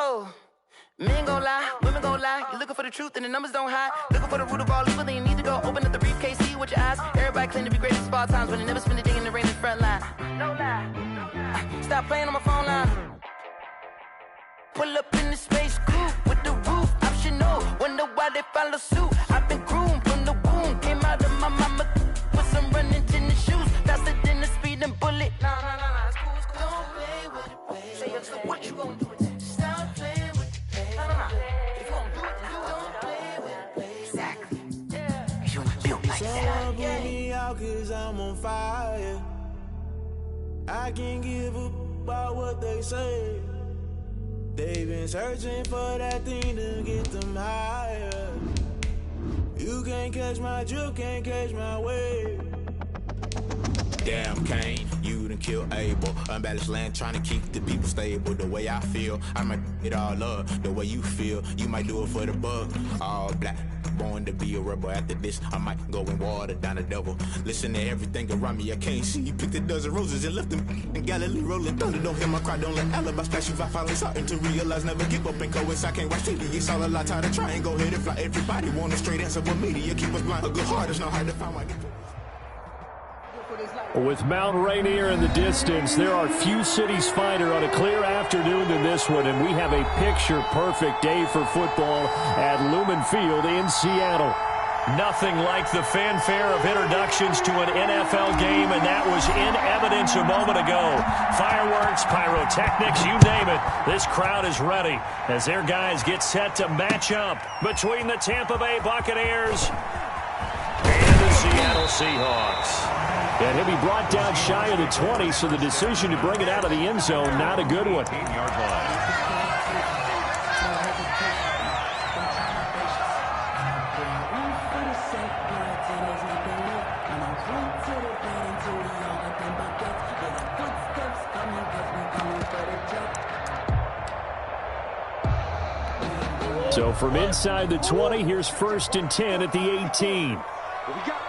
Oh, men gon' lie, women gon' lie. You're looking for the truth and the numbers don't hide. Looking for the root of all evil, then you need to go open up the briefcase, see with your eyes. Everybody claim to be greatest of all times, but they never spend a day in the rain in the front line. No lie. Stop playing on my phone line. Pull up in the space coupe with the roof optional. Wonder why they follow suit. I've been groomed from the womb. Came out of my mama with some running tennis shoes. Faster than the speeding bullet. Nah, it's cool, it's cool. Don't play with it, baby. Say, so what you gon' do with it? Stop playing with it, baby. Nah. If you gon' do it, then don't play with it, baby. Exactly. Yeah. Cause you ain't built like that. Someone put me out cause I'm on fire. I can't give a about what they say. They've been searching for that thing to get them higher. You can't catch my drift, can't catch my wave. Damn Kane, you done killed Abel. Unbalanced land trying to keep the people stable. The way I feel, I might it all up. The way you feel, you might do it for the buck. All black, born to be a rebel. After this, I might go and water down the devil. Listen to everything around me, I can't see. Picked a dozen roses and left them in Galilee rolling thunder. Don't hear my cry, don't let alibis pass you. I finally starting to realize, never give up and coincide. Can't watch TV, it's all a lot. Tired of trying, go ahead and fly. Everybody want a straight answer, but media keep us blind. A good heart is not hard to find. With Mount Rainier in the distance, there are few cities finer on a clear afternoon than this one, and we have a picture-perfect day for football at Lumen Field in Seattle. Nothing like the fanfare of introductions to an NFL game, and that was in evidence a moment ago. Fireworks, pyrotechnics, you name it. This crowd is ready as their guys get set to match up between the Tampa Bay Buccaneers and the Seattle Seahawks. And he'll be brought down shy of the 20, so the decision to bring it out of the end zone, not a good one. 8-yard line. So from inside the 20, here's 1st and 10 at the 18. What we got?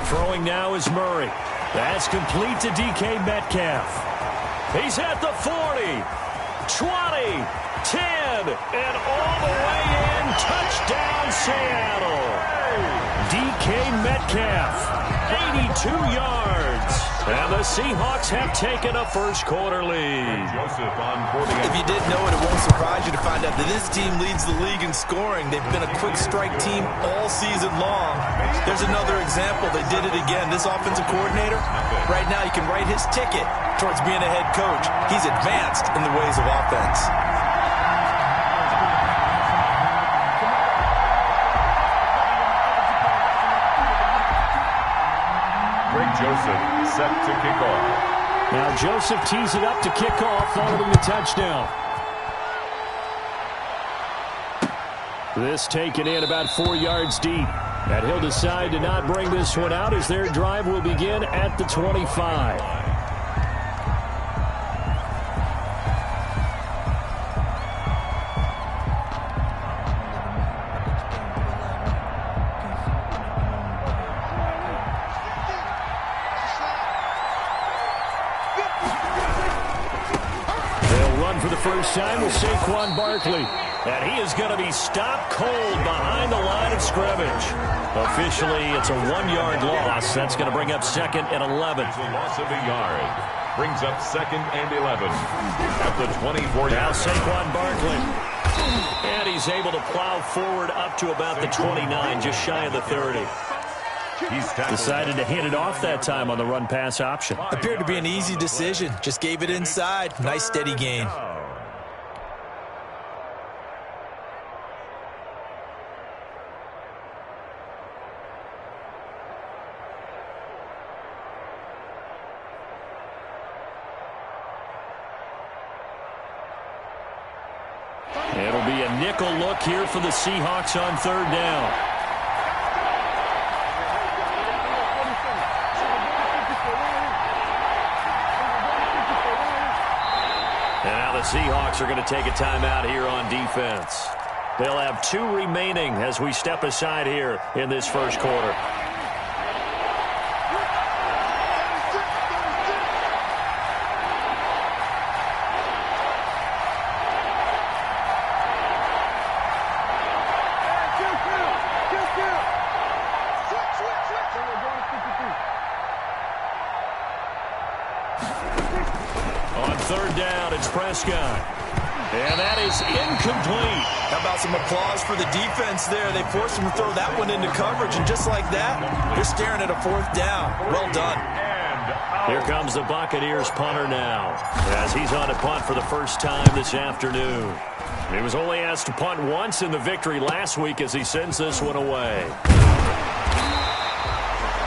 Throwing now is Murray. That's complete to DK Metcalf. He's at the 40, 20, 10, and all the way in. Touchdown, Seattle. DK Metcalf, 82 yards. And the Seahawks have taken a first-quarter lead. If you didn't know it, it won't surprise you to find out that this team leads the league in scoring. They've been a quick strike team all season long. There's another example. They did it again. This offensive coordinator, right now, you can write his ticket towards being a head coach. He's advanced in the ways of offense. Joseph set to kick off. Now Joseph tees it up to kick off following the touchdown. This taken in about 4 yards deep. And he'll decide to not bring this one out as their drive will begin at the 25. First time with Saquon Barkley. And he is going to be stopped cold behind the line of scrimmage. Officially, it's a 1-yard loss. That's going to bring up 2nd and 11. It's a loss of a yard. Brings up 2nd and 11. At the 24-yard. Now Saquon Barkley. And he's able to plow forward up to about the 29, just shy of the 30. Decided to hand it off that time on the run-pass option. Appeared to be an easy decision. Just gave it inside. Nice steady gain. It'll be a nickel look here for the Seahawks on 3rd down. And now the Seahawks are going to take a timeout here on defense. They'll have 2 remaining as we step aside here in this first quarter. third down. It's Prescott. And that is incomplete. How about some applause for the defense there? They forced him to throw that one into coverage, and just like that, they're staring at a fourth down. Well done. Here comes the Buccaneers punter now, as he's on a punt for the first time this afternoon. He was only asked to punt once in the victory last week as he sends this one away.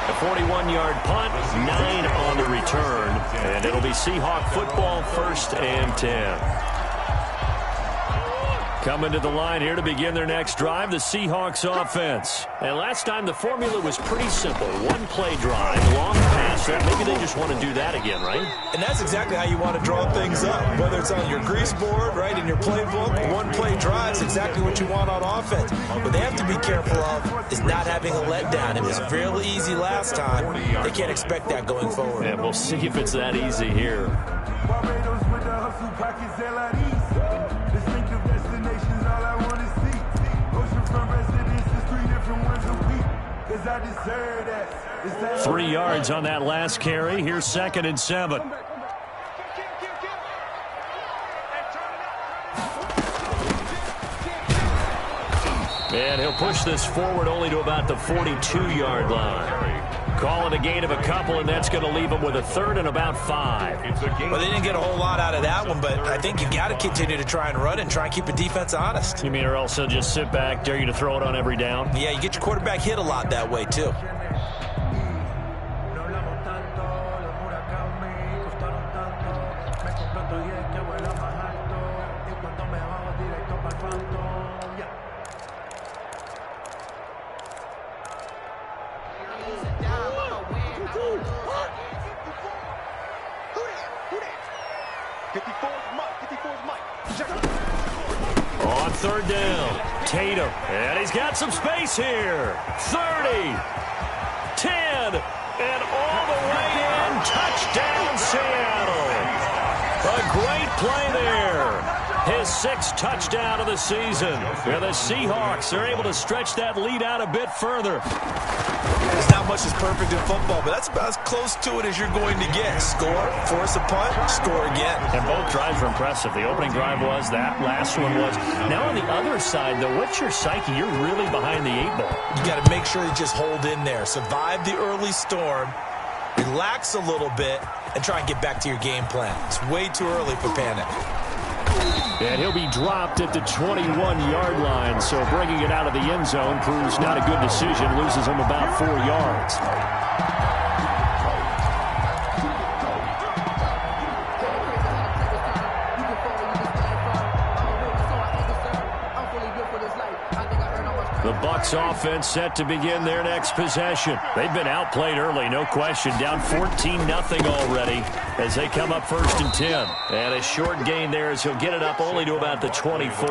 A 41-yard punt, 9 on the return, and it'll be Seahawk football, 1st and 10. Coming to the line here to begin their next drive, the Seahawks offense. And last time the formula was pretty simple. One-play drive, long pass. Maybe they just want to do that again, right? And that's exactly how you want to draw things up. Whether it's on your grease board, right, in your playbook, one-play drive is exactly what you want on offense. What they have to be careful of is not having a letdown. It was fairly easy last time. They can't expect that going forward. And we'll see if it's that easy here. I deserve that. 3 yards on that last carry. Here's 2nd and 7. And he'll push this forward only to about the 42-yard line. Call it a gain of a couple, and that's going to leave them with a 3rd and about 5. Well, they didn't get a whole lot out of that one, but I think you got to continue to try and run and try and keep the defense honest. You mean or else they'll just sit back, dare you to throw it on every down? Yeah, you get your quarterback hit a lot that way, too. On 3rd down, Tatum, and he's got some space here. 30, 10, and all the way in. Touchdown, Seattle. A great play there. His 6th touchdown of the season. And the Seahawks are able to stretch that lead out a bit further. There's not much that's perfect in football, but that's about as close to it as you're going to get. Score, force a punt, score again. And both drives were impressive. The opening drive was, that last one was. Now on the other side, though, what's your psyche? You're really behind the 8 ball. You got to make sure you just hold in there. Survive the early storm, relax a little bit, and try and get back to your game plan. It's way too early for panic. And he'll be dropped at the 21-yard line, so bringing it out of the end zone proves not a good decision. Loses him about 4 yards. The Bucs offense set to begin their next possession. They've been outplayed early, no question. Down 14-0 already as they come up 1st and 10. And a short gain there as he'll get it up only to about the 24.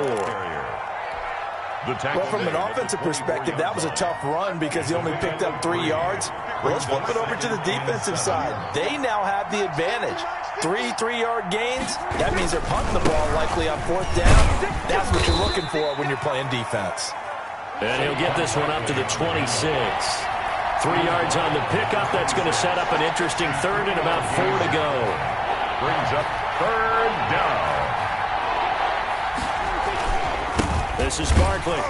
Well, from an offensive perspective, that was a tough run because he only picked up 3 yards. Well, let's flip it over to the defensive side. They now have the advantage. 3 3-yard gains. That means they're punting the ball likely on 4th down. That's what you're looking for when you're playing defense. And he'll get this one up to the 26. 3 yards on the pickup. That's going to set up an interesting 3rd and about 4 to go. Brings up 3rd down. This is Barkley.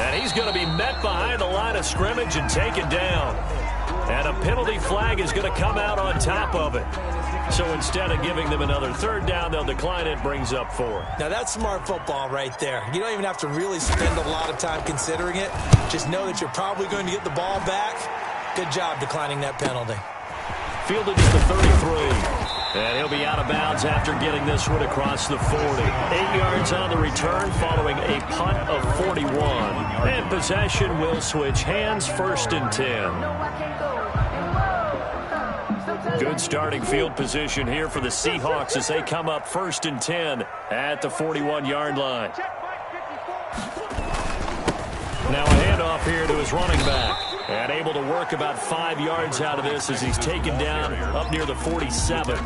And he's going to be met behind the line of scrimmage and taken down. And a penalty flag is going to come out on top of it. So instead of giving them another 3rd down, they'll decline it. Brings up 4. Now, that's smart football right there. You don't even have to really spend a lot of time considering it. Just know that you're probably going to get the ball back. Good job declining that penalty. Fielded at the 33. And he'll be out of bounds after getting this one across the 40. 8 yards on the return following a punt of 41. And possession will switch hands, 1st and 10. Good starting field position here for the Seahawks as they come up 1st and 10 at the 41-yard line. Now a handoff here to his running back. And able to work about 5 yards out of this as he's taken down up near the 47.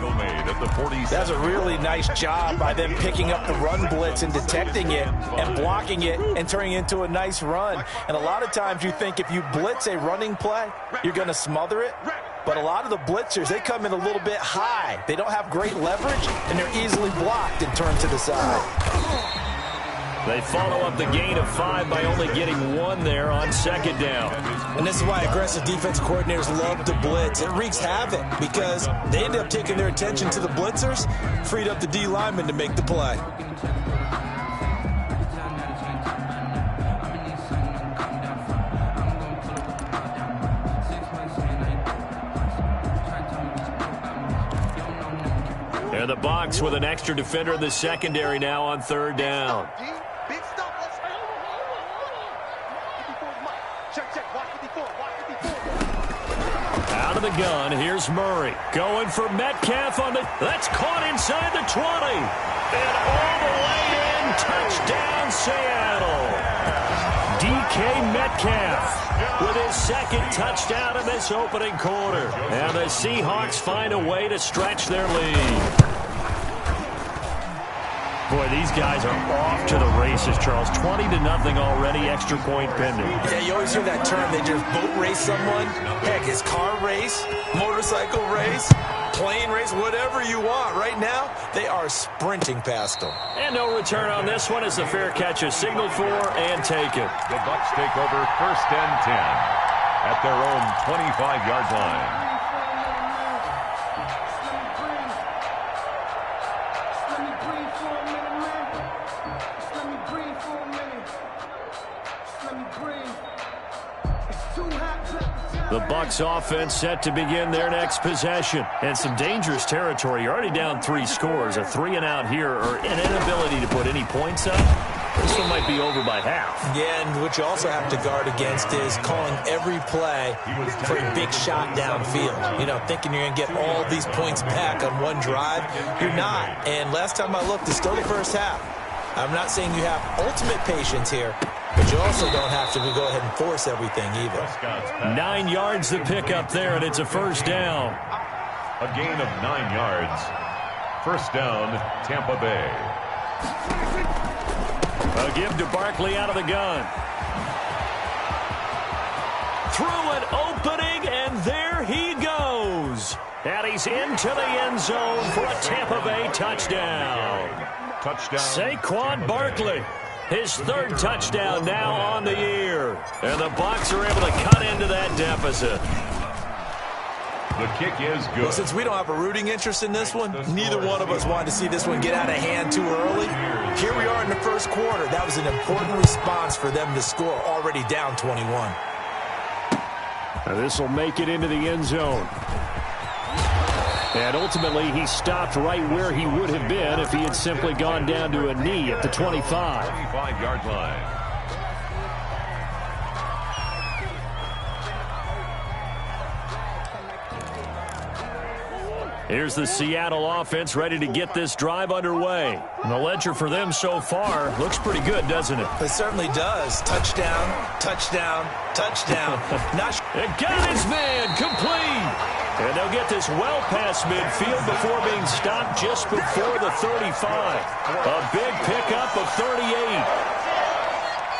That's a really nice job by them picking up the run blitz and detecting it and blocking it and turning it into a nice run. And a lot of times you think if you blitz a running play, you're going to smother it. but a lot of the blitzers, they come in a little bit high. They don't have great leverage, and they're easily blocked and turned to the side. They follow up the gain of 5 by only getting 1 there on second down. And this is why aggressive defense coordinators love to blitz. It wreaks havoc because they end up taking their attention to the blitzers, freed up the D lineman to make the play. And the Bucs with an extra defender in the secondary now on third down. Out of the gun, here's Murray. Going for Metcalf on the... That's caught inside the 20. And all the way in. Touchdown, Seattle. DK Metcalf with his second touchdown in this opening quarter. And the Seahawks find a way to stretch their lead. Boy, these guys are off to the races, Charles. 20-0 already, extra point pending. Yeah, you always hear that term. They just boat race someone. Heck, it's car race, motorcycle race, plane race, whatever you want. Right now, they are sprinting past them. And no return on this one as the fair catch is signaled for and taken. The Bucs take over 1st and 10 at their own 25-yard line. The Bucs offense set to begin their next possession. And some dangerous territory. You're already down 3 scores. A 3-and-out here or an inability to put any points up. This one might be over by half. Yeah, and what you also have to guard against is calling every play for a big shot downfield. You know, thinking you're going to get all these points back on one drive. You're not. And last time I looked, it's still the first half. I'm not saying you have ultimate patience here, but you also don't have to go ahead and force everything either. 9 yards to pick up there, and it's a first down. A gain of 9 yards. First down, Tampa Bay. A give to Barkley out of the gun. Through an opening, and there he goes. And he's into the end zone for a Tampa Bay touchdown. Touchdown. Saquon Barkley. His 3rd touchdown now on the year. And the Bucs are able to cut into that deficit. The kick is good. Well, since we don't have a rooting interest in this one, neither one of us wanted to see this one get out of hand too early. Here we are in the first quarter. That was an important response for them to score, already down 21. Now this will make it into the end zone. And ultimately, he stopped right where he would have been if he had simply gone down to a knee at the 25. 25-yard line. Here's the Seattle offense ready to get this drive underway. And the ledger for them so far looks pretty good, doesn't it? It certainly does. Touchdown, touchdown, touchdown. It got his man complete. And they'll get this well past midfield before being stopped just before the 35. A big pickup of 38.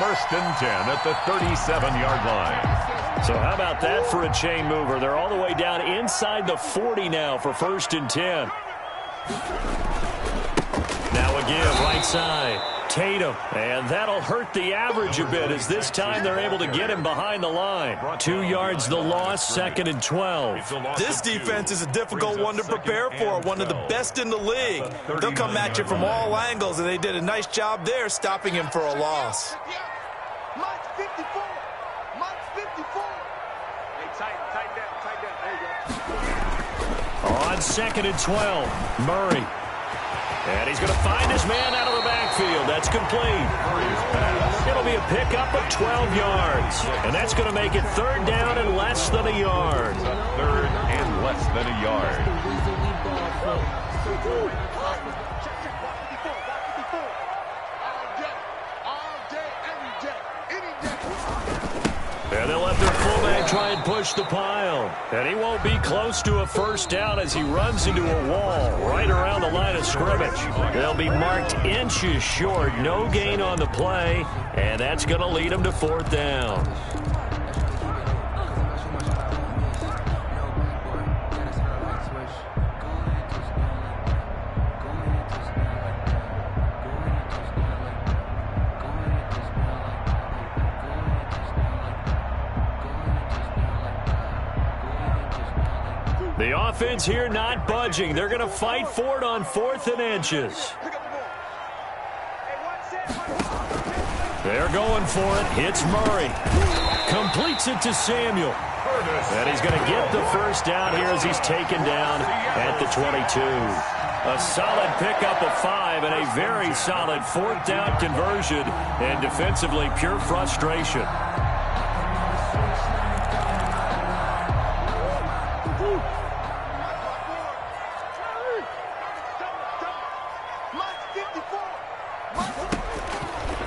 1st and 10 at the 37-yard line. So how about that for a chain mover? They're all the way down inside the 40 now for 1st and 10. Now a give right side. Tatum. And that'll hurt the average a bit as this time they're able to get him behind the line. 2 yards the loss, 2nd and 12. This defense is a difficult one to prepare for, one of the best in the league. They'll come at you from all angles, and they did a nice job there stopping him for a loss. On 2nd and 12, Murray. And he's going to find his man out of the backfield. That's complete. It'll be a pickup of 12 yards. And that's going to make it 3rd down and less than a yard. 3rd and less than a yard. And they'll let their fullback try and push the pile. And he won't be close to a first down as he runs into a wall right around the line of scrimmage. They'll be marked inches short. No gain on the play. And that's going to lead them to 4th down. The offense here not budging. They're going to fight for it on 4th and inches. They're going for it. Hits Murray. Completes it to Samuel. And he's going to get the first down here as he's taken down at the 22. A solid pickup of 5 and a very solid 4th down conversion. And defensively, pure frustration.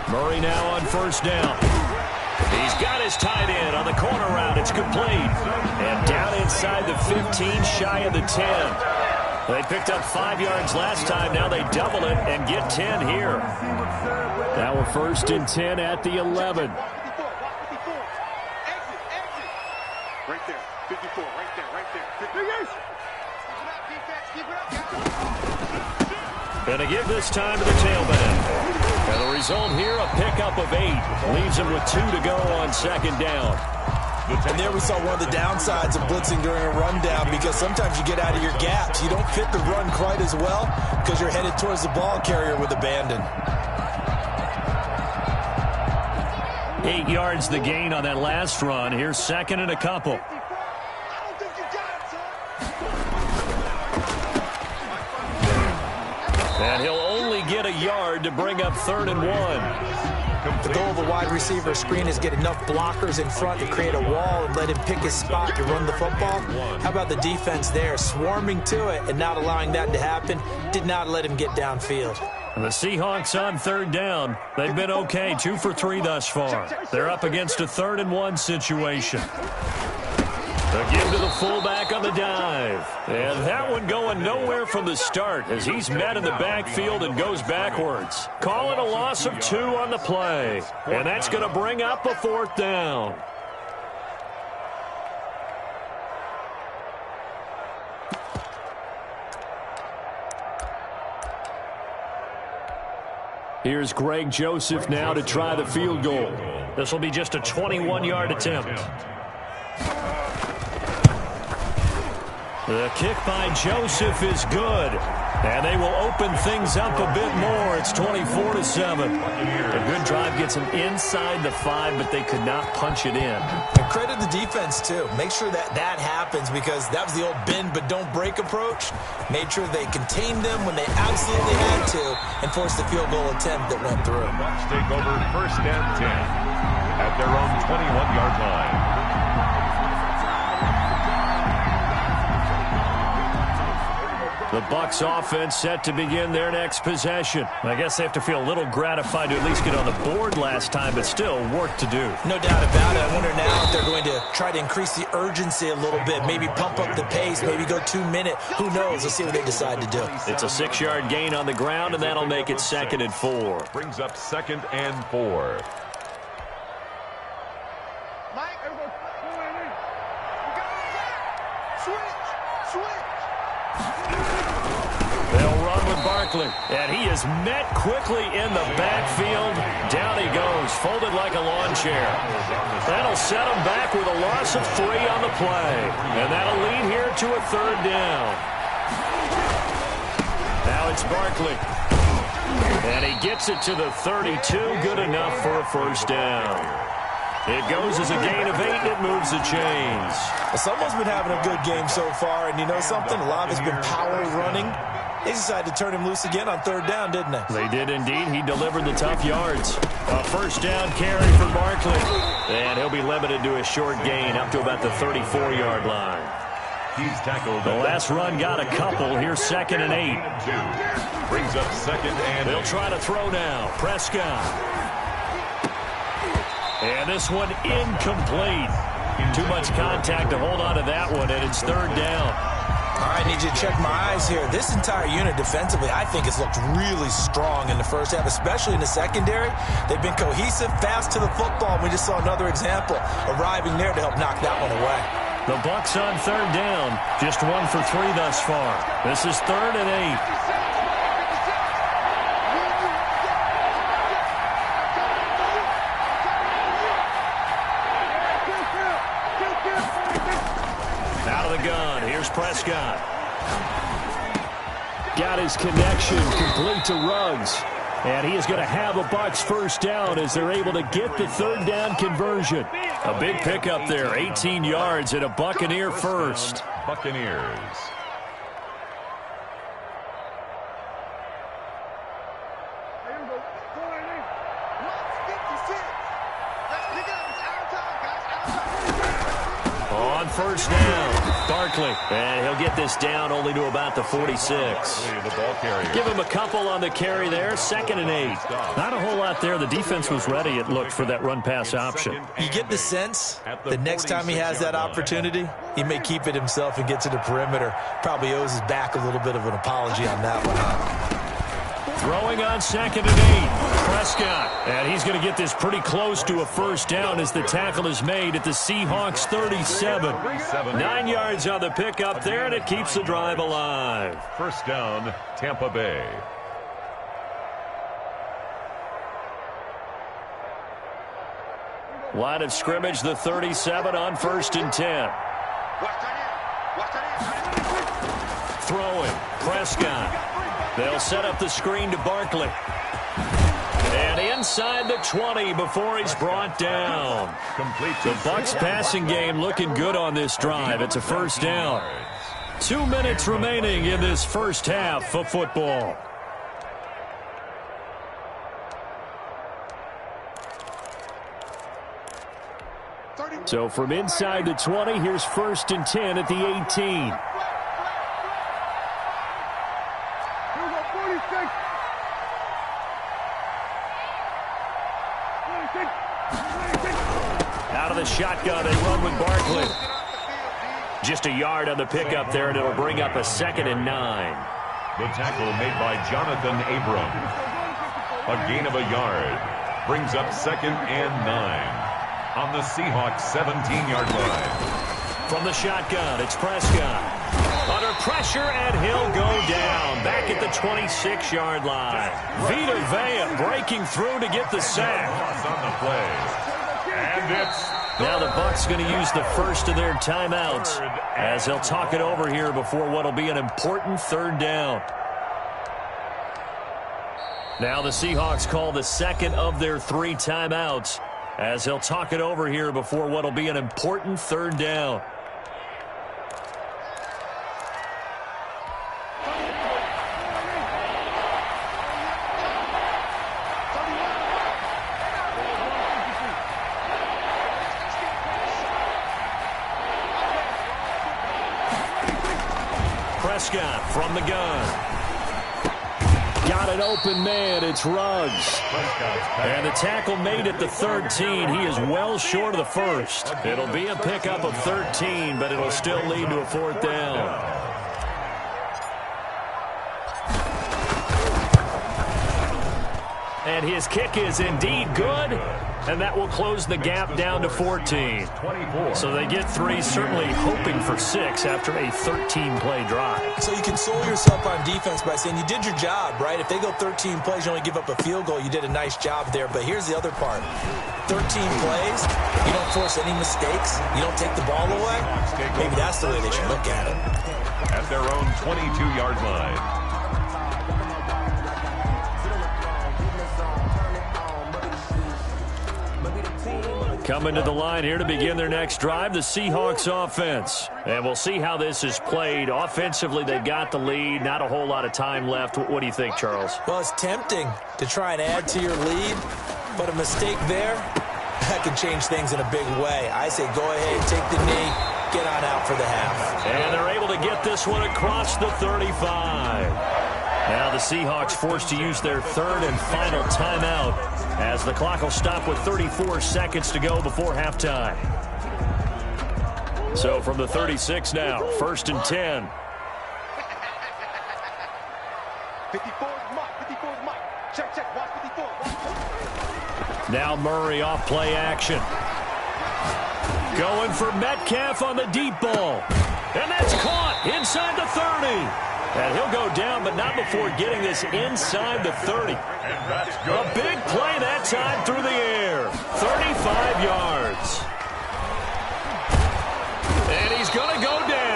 Murray now on 1st down. He's got his tight end on the corner route. It's complete. And down inside the 15, shy of the 10. They picked up 5 yards last time. Now they double it and get 10 here. Now a 1st and 10 at the 11. Right there. 54. Right there. Right there. Going to give this time to the tailback. And the result here, a pickup of 8. Leaves him with 2 to go on 2nd down. And there we saw one of the downsides of blitzing during a rundown, because sometimes you get out of your gaps. You don't fit the run quite as well because you're headed towards the ball carrier with abandon. 8 yards the gain on that last run. Here's 2nd and a couple. And he'll only get a yard to bring up 3rd and 1. The goal of a wide receiver screen is get enough blockers in front to create a wall and let him pick his spot to run the football. How about the defense there, swarming to it and not allowing that to happen? Did not let him get downfield. And the Seahawks on 3rd down. They've been okay, 2 for 3 thus far. They're up against a 3rd and 1 situation. The give to the fullback on the dive. And that one going nowhere from the start as he's met in the backfield and goes backwards. Calling a loss of 2 on the play. And that's going to bring up a 4th down. Here's Greg Joseph now to try the field goal. This will be just a 21-yard attempt. The kick by Joseph is good. And they will open things up a bit more. It's 24-7. A good drive gets them inside the 5, but they could not punch it in. And credit the defense, too. Make sure that that happens, because that was the old bend but don't break approach. Made sure they contained them when they absolutely had to and forced the field goal attempt that went through. Bucs take over 1st and 10 at their own 21-yard line. The Bucs offense set to begin their next possession. I guess they have to feel a little gratified to at least get on the board last time, but still work to do. No doubt about it. I wonder now if they're going to try to increase the urgency a little bit, maybe pump up the pace, maybe go 2-minute. Who knows? Let's see what they decide to do. It's a 6-yard gain on the ground, and that'll make it 2nd and 4. Brings up 2nd and 4. They'll run with Barkley, and he is met quickly in the backfield. Down he goes, folded like a lawn chair. That'll set him back with a loss of 3 on the play, and that'll lead here to a 3rd down. Now it's Barkley, and he gets it to the 32, good enough for a 1st down. It goes as a gain of 8, and it moves the chains. Well, someone's been having a good game so far, and you know something? A lot of it's been power running. They decided to turn him loose again on 3rd down, didn't they? They did indeed. He delivered the tough yards. A 1st down carry for Barkley. And he'll be limited to a short gain up to about the 34-yard line. He's tackled. The last run got a couple. Here's 2nd and 8. 2. Brings up 2nd and 8. They'll try to throw now. Prescott. And this one incomplete. Too much contact to hold on to that one, and it's 3rd down. All right, I need you to check my eyes here. This entire unit defensively, I think, has looked really strong in the first half, especially in the secondary. They've been cohesive, fast to the football. We just saw another example arriving there to help knock that one away. The Bucs on 3rd down. Just 1 for 3 thus far. This is 3rd and 8. Out of the gun, here's Prescott. Got his connection complete to Ruggs. And he is going to have a Bucs first down as they're able to get the third down conversion. A big pickup there, 18 yards and a Buccaneer first. Buccaneers. On first down, Barkley. And he'll get this down only to about the 46. Give him a couple on the carry there, 2nd and 8. Not a whole lot there. The defense was ready, it looked, for that run-pass option. You get the sense that next time he has that opportunity, he may keep it himself and get to the perimeter. Probably owes his back a little bit of an apology on that one, huh? Throwing on 2nd and 8. Prescott. And he's going to get this pretty close to a first down as the tackle is made at the Seahawks 37. 9 yards on the pickup there, and it keeps the drive alive. First down, Tampa Bay. Line of scrimmage, the 37 on 1st and 10. Throwing, Prescott. They'll set up the screen to Barkley. And inside the 20 before he's brought down. The Bucs passing game looking good on this drive. It's a first down. 2 minutes remaining in this first half of football. So from inside the 20, here's 1st and 10 at the 18. Out of the shotgun, they run with Barkley. Just a yard on the pickup there, and it'll bring up a 2nd and 9. The tackle made by Jonathan Abram. A gain of a yard. Brings up 2nd and 9. On the Seahawks 17-yard line. From the shotgun, it's Prescott. Under pressure, and he'll go down. Back at the 26-yard line. Vita Vea breaking through to get the sack. On the play. And it's... Now the Bucs going to use the first of their timeouts as they'll talk it over here before what will be an important third down. Now the Seahawks call the second of their 3 timeouts as they'll talk it over here before what will be an important third down. Prescott from the gun. Got an open man. It's Ruggs. And the tackle made at the 13. He is well short of the first. It'll be a pickup of 13, but it'll still lead to a 4th down. And his kick is indeed good, and that will close the gap down to 14. So they get 3, certainly hoping for 6 after a 13-play drive. So you console yourself on defense by saying you did your job, right? If they go 13 plays, you only give up a field goal, you did a nice job there. But here's the other part. 13 plays, you don't force any mistakes, you don't take the ball away. Maybe that's the way they should look at it. At their own 22-yard line. Coming to the line here to begin their next drive, the Seahawks offense. And we'll see how this is played. Offensively, they've got the lead. Not a whole lot of time left. What do you think, Charles? Well, it's tempting to try and add to your lead, but a mistake there, that can change things in a big way. I say go ahead, take the knee, get on out for the half. And they're able to get this one across the 35. Now the Seahawks forced to use their 3rd and final timeout as the clock will stop with 34 seconds to go before halftime. So from the 36 now, 1st and 10. 54 is Mike. Check. Watch 54. Now Murray off play action. Going for Metcalf on the deep ball. And that's caught inside the 30. And he'll go down, but not before getting this inside the 30. A big play that time through the air. 35 yards. And he's going to go down.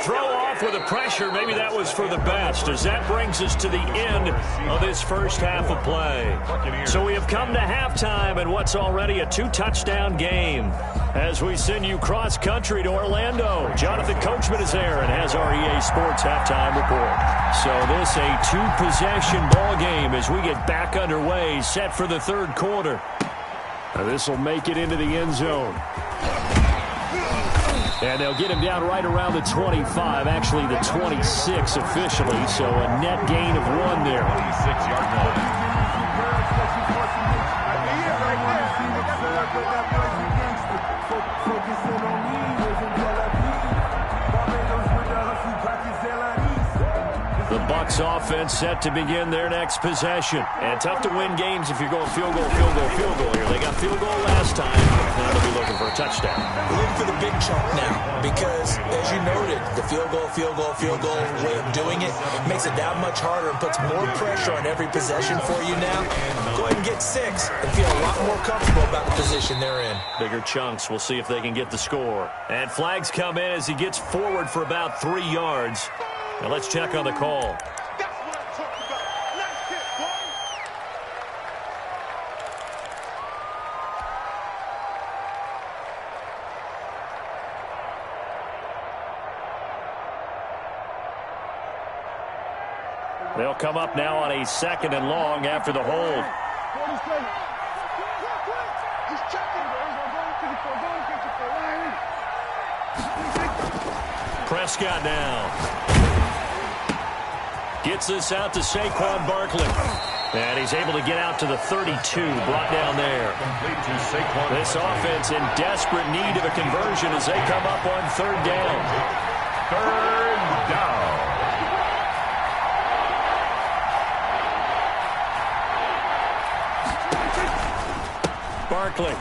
throw off with the pressure, maybe that was for the best, as that brings us to the end of this first half of play. So we have come to halftime in what's already a 2-touchdown game. As we send you cross-country to Orlando, Jonathan Coachman is there and has our EA Sports halftime report. So this a 2-possession ball game as we get back underway, set for the third quarter. This will make it into the end zone. And they'll get him down right around the 25, actually the 26 officially, so a net gain of 1 there. 26-yard line. The Bucs offense set to begin their next possession. And tough to win games if you're going field goal here. They got field goal last time. Now they'll be looking for a touchdown. We're looking for the big chunk now because, as you noted, the field goal way of doing it makes it that much harder and puts more pressure on every possession for you now. Go ahead and get 6 and feel a lot more comfortable about the position they're in. Bigger chunks. We'll see if they can get the score. And flags come in as he gets forward for about 3 yards. Now let's check on the call. They'll come up now on a 2nd and long after the hold. Prescott now. Gets this out to Saquon Barkley. And he's able to get out to the 32, brought down there. This offense in desperate need of a conversion as they come up on 3rd down. 3rd down. Barkley.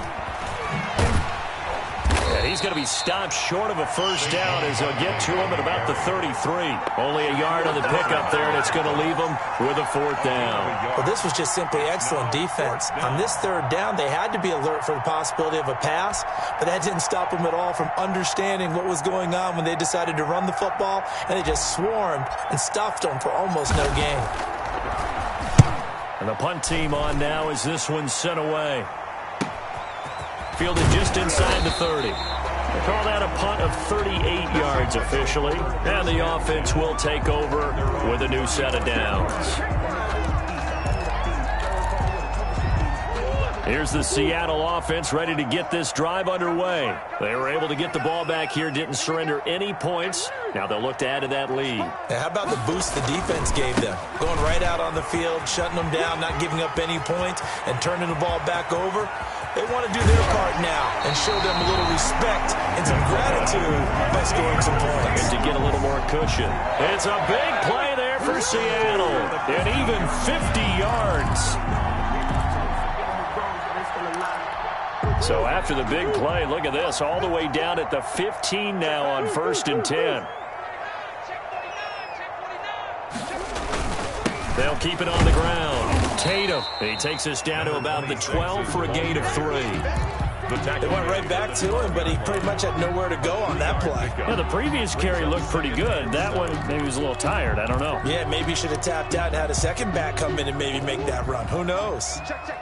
And he's going to be stopped short of a 1st down as they'll get to him at about the 33. Only a yard on the pickup there, and it's going to leave him with a 4th down. Well, this was just simply excellent defense. On this 3rd down, they had to be alert for the possibility of a pass, but that didn't stop them at all from understanding what was going on when they decided to run the football, and they just swarmed and stuffed them for almost no gain. And the punt team on now as this one's sent away. Fielded just inside the 30. They call that a punt of 38 yards officially. And the offense will take over with a new set of downs. Here's the Seattle offense ready to get this drive underway. They were able to get the ball back here, didn't surrender any points. Now they'll look to add to that lead. Now, how about the boost the defense gave them? Going right out on the field, shutting them down, not giving up any points, and turning the ball back over. They want to do their part now and show them a little respect and some gratitude by scoring some points. And to get a little more cushion. It's a big play there for Seattle. And even 50 yards. So after the big play, look at this, all the way down at the 15 now on 1st and 10. They'll keep it on the ground. Tatum, he takes us down to about the 12 for a gain of 3. They went right back to him, but he pretty much had nowhere to go on that play. Yeah, the previous carry looked pretty good. That one, maybe he was a little tired. I don't know. Yeah, maybe he should have tapped out and had a second back come in and maybe make that run. Who knows?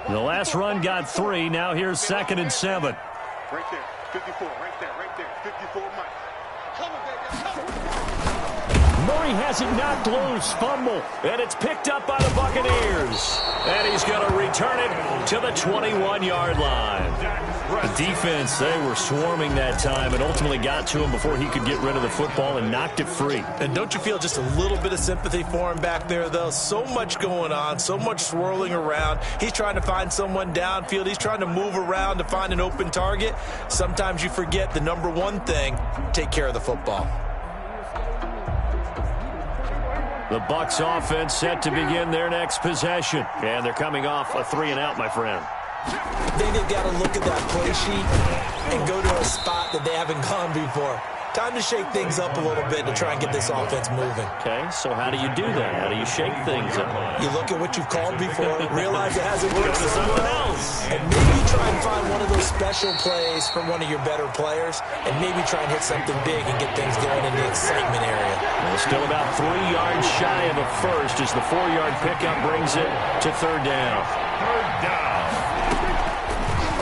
The last run got 3. Now here's 2nd and 7. Right there. 54. Right there. 54 Mike. Murray has it knocked loose. Fumble. And it's picked up by the Buccaneers. And he's going to return it to the 21-yard line. The defense, they were swarming that time and ultimately got to him before he could get rid of the football and knocked it free. And don't you feel just a little bit of sympathy for him back there, though? So much going on, so much swirling around. He's trying to find someone downfield. He's trying to move around to find an open target. Sometimes you forget the number one thing, take care of the football. The Bucs offense set to begin their next possession. And they're coming off a 3-and-out, my friend. I think they've got to look at that play sheet and go to a spot that they haven't gone before. Time to shake things up a little bit to try and get this offense moving. Okay, so how do you do that? How do you shake things up? You look at what you've called before, realize it hasn't worked for someone else, and maybe try and find one of those special plays from one of your better players, and maybe try and hit something big and get things going in the excitement area. Well, still about 3 yards shy of a first as the 4-yard pickup brings it to third down. Third down.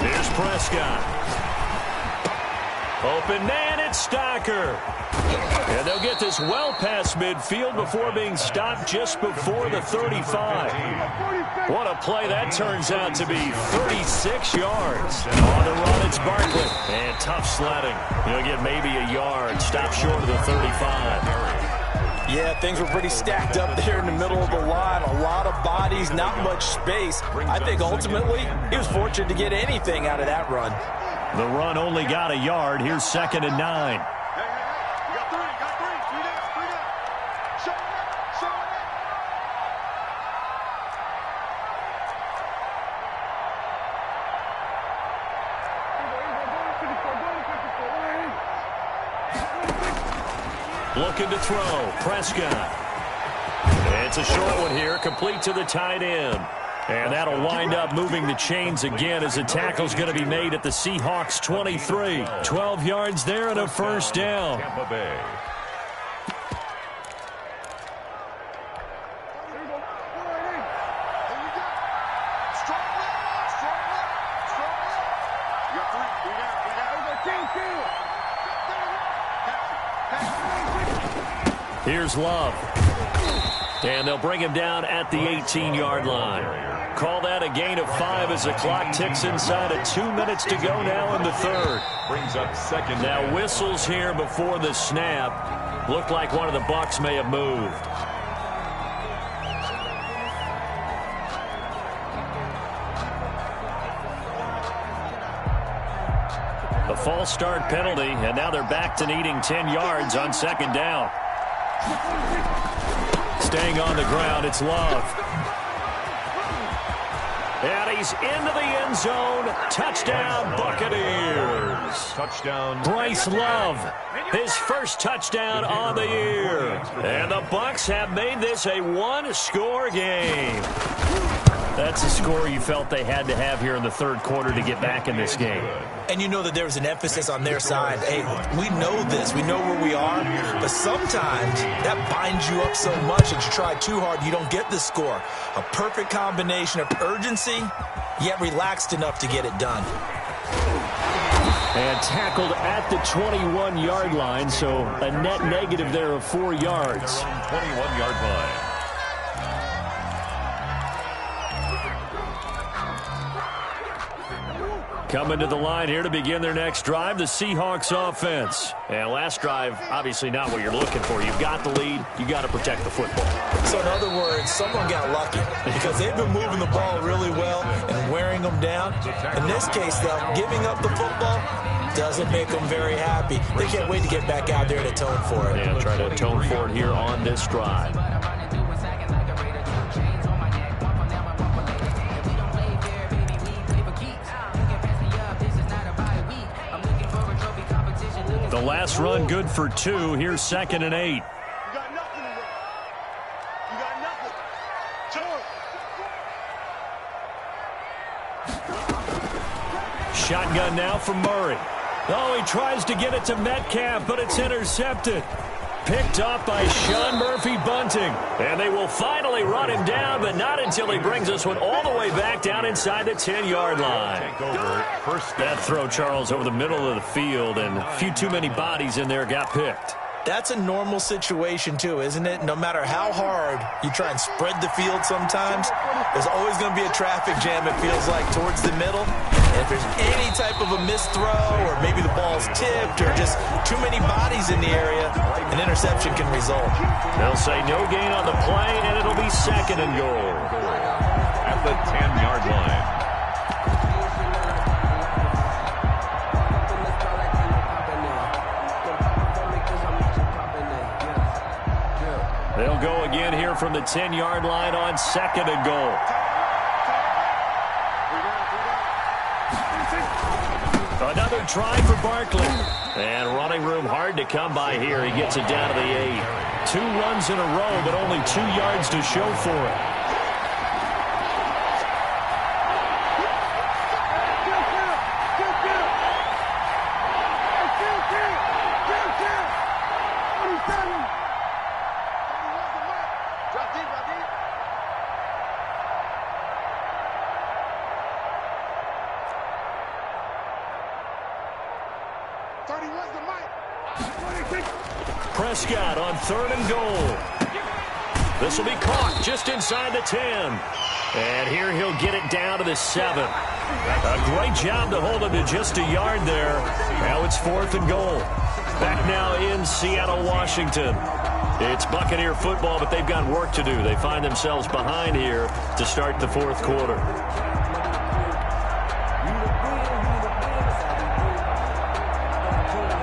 Here's Prescott. Open man, it's Stocker. And they'll get this well past midfield before being stopped just before the 35. What a play that turns out to be, 36 yards. And on the run, it's Barkley. And tough sledding. He'll get maybe a yard, stop short of the 35. Yeah, things were pretty stacked up there in the middle of the line. A lot of bodies, not much space. I think ultimately he was fortunate to get anything out of that run. The run only got a yard. Here's 2nd and 9. You got three. Three down. Show it. Looking to throw. Prescott. It's a short one here, complete to the tight end. And that'll wind up moving the chains again as the tackle's going to be made at the Seahawks 23. 12 yards there and a first down. Tampa Bay. Here's Love. And they'll bring him down at the 18-yard line. Call that a gain of 5 as the clock ticks inside of 2 minutes to go now in the third. Brings up second. Now whistles here before the snap. Looked like one of the Bucs may have moved. A false start penalty, and now they're back to needing 10 yards on second down. Staying on the ground, it's Love. And he's into the end zone. Touchdown, Buccaneers. Touchdown. Bryce Love, his first touchdown on the year. And the Bucs have made this a one-score game. That's a score you felt they had to have here in the third quarter to get back in this game. And you know that there was an emphasis on their side. Hey, we know this. We know where we are. But sometimes that binds you up so much that you try too hard, you don't get the score. A perfect combination of urgency, yet relaxed enough to get it done. And tackled at the 21-yard line, so a net negative there of 4 yards. 21-yard line. Coming to the line here to begin their next drive, the Seahawks offense. And last drive, obviously not what you're looking for. You've got the lead. You got to protect the football. So in other words, someone got lucky because they've been moving the ball really well and wearing them down. In this case, though, giving up the football doesn't make them very happy. They can't wait to get back out there and atone for it. Yeah, try to atone for it here on this drive. The last run good for 2. Here's 2nd and 8. You got nothing to run. You got nothing. Shotgun now from Murray. Oh, he tries to get it to Metcalf, but it's intercepted. Picked up by Sean Murphy-Bunting. And they will finally run him down, but not until he brings this one all the way back down inside the 10-yard line. That throw, Charles, over the middle of the field, and a few too many bodies in there got picked. That's a normal situation, too, isn't it? No matter how hard you try and spread the field sometimes, there's always going to be a traffic jam, it feels like, towards the middle. And if there's any type of a missed throw or maybe the ball's tipped or just too many bodies in the area, an interception can result. They'll say no gain on the play, and it'll be 2nd and goal. At the 10-yard line. They'll go again here from the 10-yard line on 2nd and goal. Another try for Barkley. And running room hard to come by here. He gets it down to the 8. 2 runs in a row, but only 2 yards to show for it. Prescott on 3rd and goal. This will be caught just inside the 10. And here he'll get it down to the 7. A great job to hold him to just a yard there. Now it's 4th and goal. Back now in Seattle, Washington. It's Buccaneer football, but they've got work to do. They find themselves behind here to start the 4th quarter.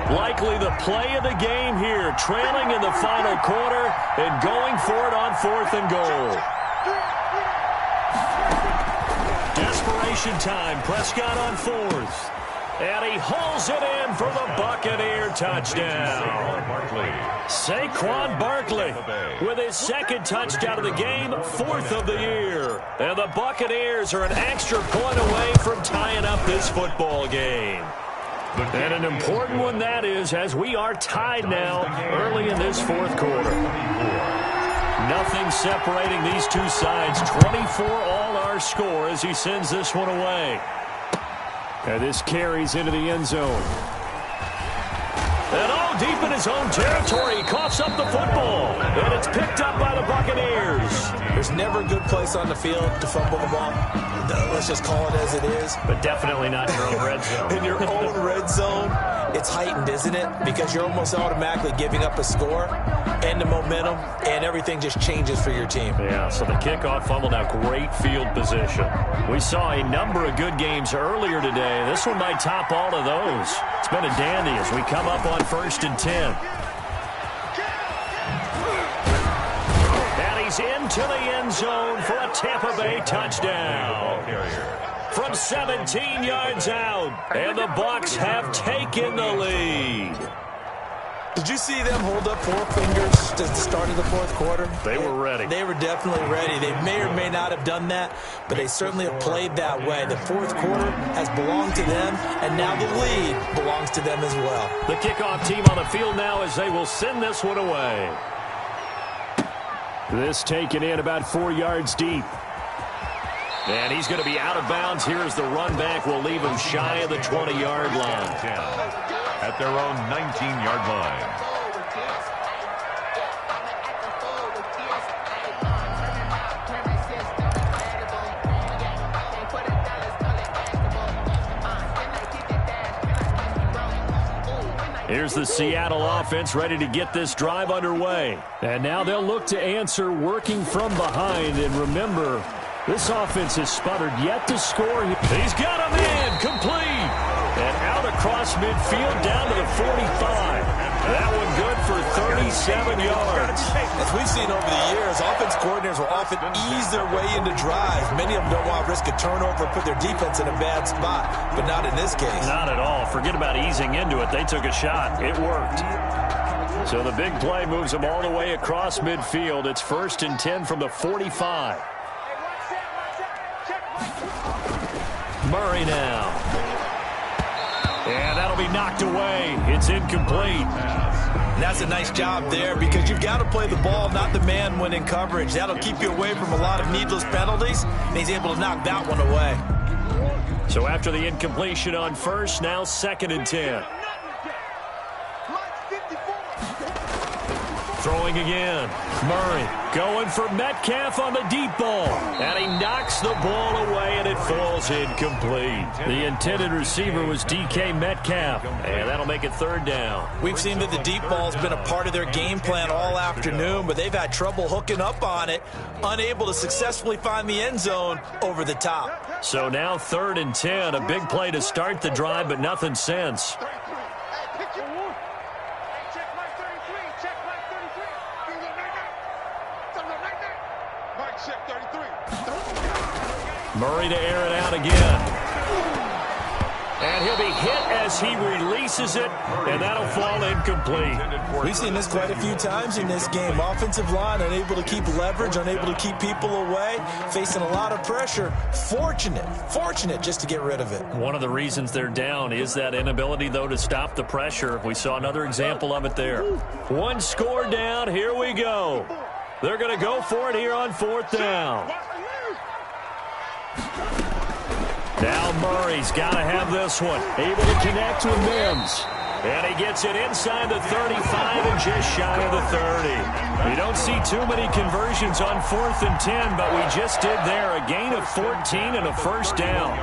Likely the play of the game here, trailing in the final quarter and going for it on 4th and goal. Desperation time. Prescott on 4th. And he hauls it in for the Buccaneer touchdown. Saquon Barkley with his 2nd touchdown of the game, 4th of the year. And the Buccaneers are an extra point away from tying up this football game. And an important one that is, as we are tied now early in this 4th quarter. Nothing separating these two sides. 24 all our score as he sends this one away. And this carries into the end zone. And all deep in his own territory, he coughs up the football. And it's picked up by the Buccaneers. There's never a good place on the field to fumble the ball. Let's just call it as it is. But definitely not in your own red zone. In your own red zone, it's heightened, isn't it? Because you're almost automatically giving up a score and the momentum, and everything just changes for your team. Yeah, so the kickoff fumble, now great field position. We saw a number of good games earlier today. This one might top all of those. It's been a dandy as we come up on 1st and 10. And he's into the end zone for a Tampa Bay touchdown. From 17 yards out, and the Bucs have taken the lead. Did you see them hold up 4 fingers at the start of the 4th quarter? They were ready. They were definitely ready. They may or may not have done that, but they certainly have played that way. The 4th quarter has belonged to them, and now the lead belongs to them as well. The kickoff team on the field now as they will send this one away. This taken in about 4 yards deep. And he's going to be out of bounds. Here's the run back. Will leave him shy of the 20-yard line. At their own 19-yard line. Here's the Seattle offense ready to get this drive underway. And now they'll look to answer working from behind. And remember, this offense has sputtered yet to score. He's got him in, complete. And out across midfield down to the 45. That one good for 37 yards. As we've seen over the years, offense coordinators will often ease their way into drives. Many of them don't want to risk a turnover and put their defense in a bad spot, but not in this case. Not at all. Forget about easing into it. They took a shot. It worked. So the big play moves them all the way across midfield. It's 1st and 10 from the 45. Murray now. And that'll be knocked away. It's incomplete. And that's a nice job there because you've got to play the ball, not the man when in coverage. That'll keep you away from a lot of needless penalties, and he's able to knock that one away. So after the incompletion on 1st, now 2nd and 10. Throwing again. Murray going for Metcalf on the deep ball. And he knocks the ball away, and it falls incomplete. The intended receiver was DK Metcalf. And that'll make it 3rd down. We've seen that the deep ball's been a part of their game plan all afternoon, but they've had trouble hooking up on it, unable to successfully find the end zone over the top. So now 3rd and 10. A big play to start the drive, but nothing since. Murray to air it out again. And he'll be hit as he releases it, and that'll fall incomplete. We've seen this quite a few times in this game. Offensive line unable to keep leverage, unable to keep people away, facing a lot of pressure. Fortunate just to get rid of it. One of the reasons they're down is that inability, though, to stop the pressure. We saw another example of it there. One score down. Here we go. They're going to go for it here on 4th down. Now Murray's got to have this one. Able to connect with Mims. And he gets it inside the 35 and just shy of the 30. You don't see too many conversions on 4th and 10, but we just did there. A gain of 14 and a first down.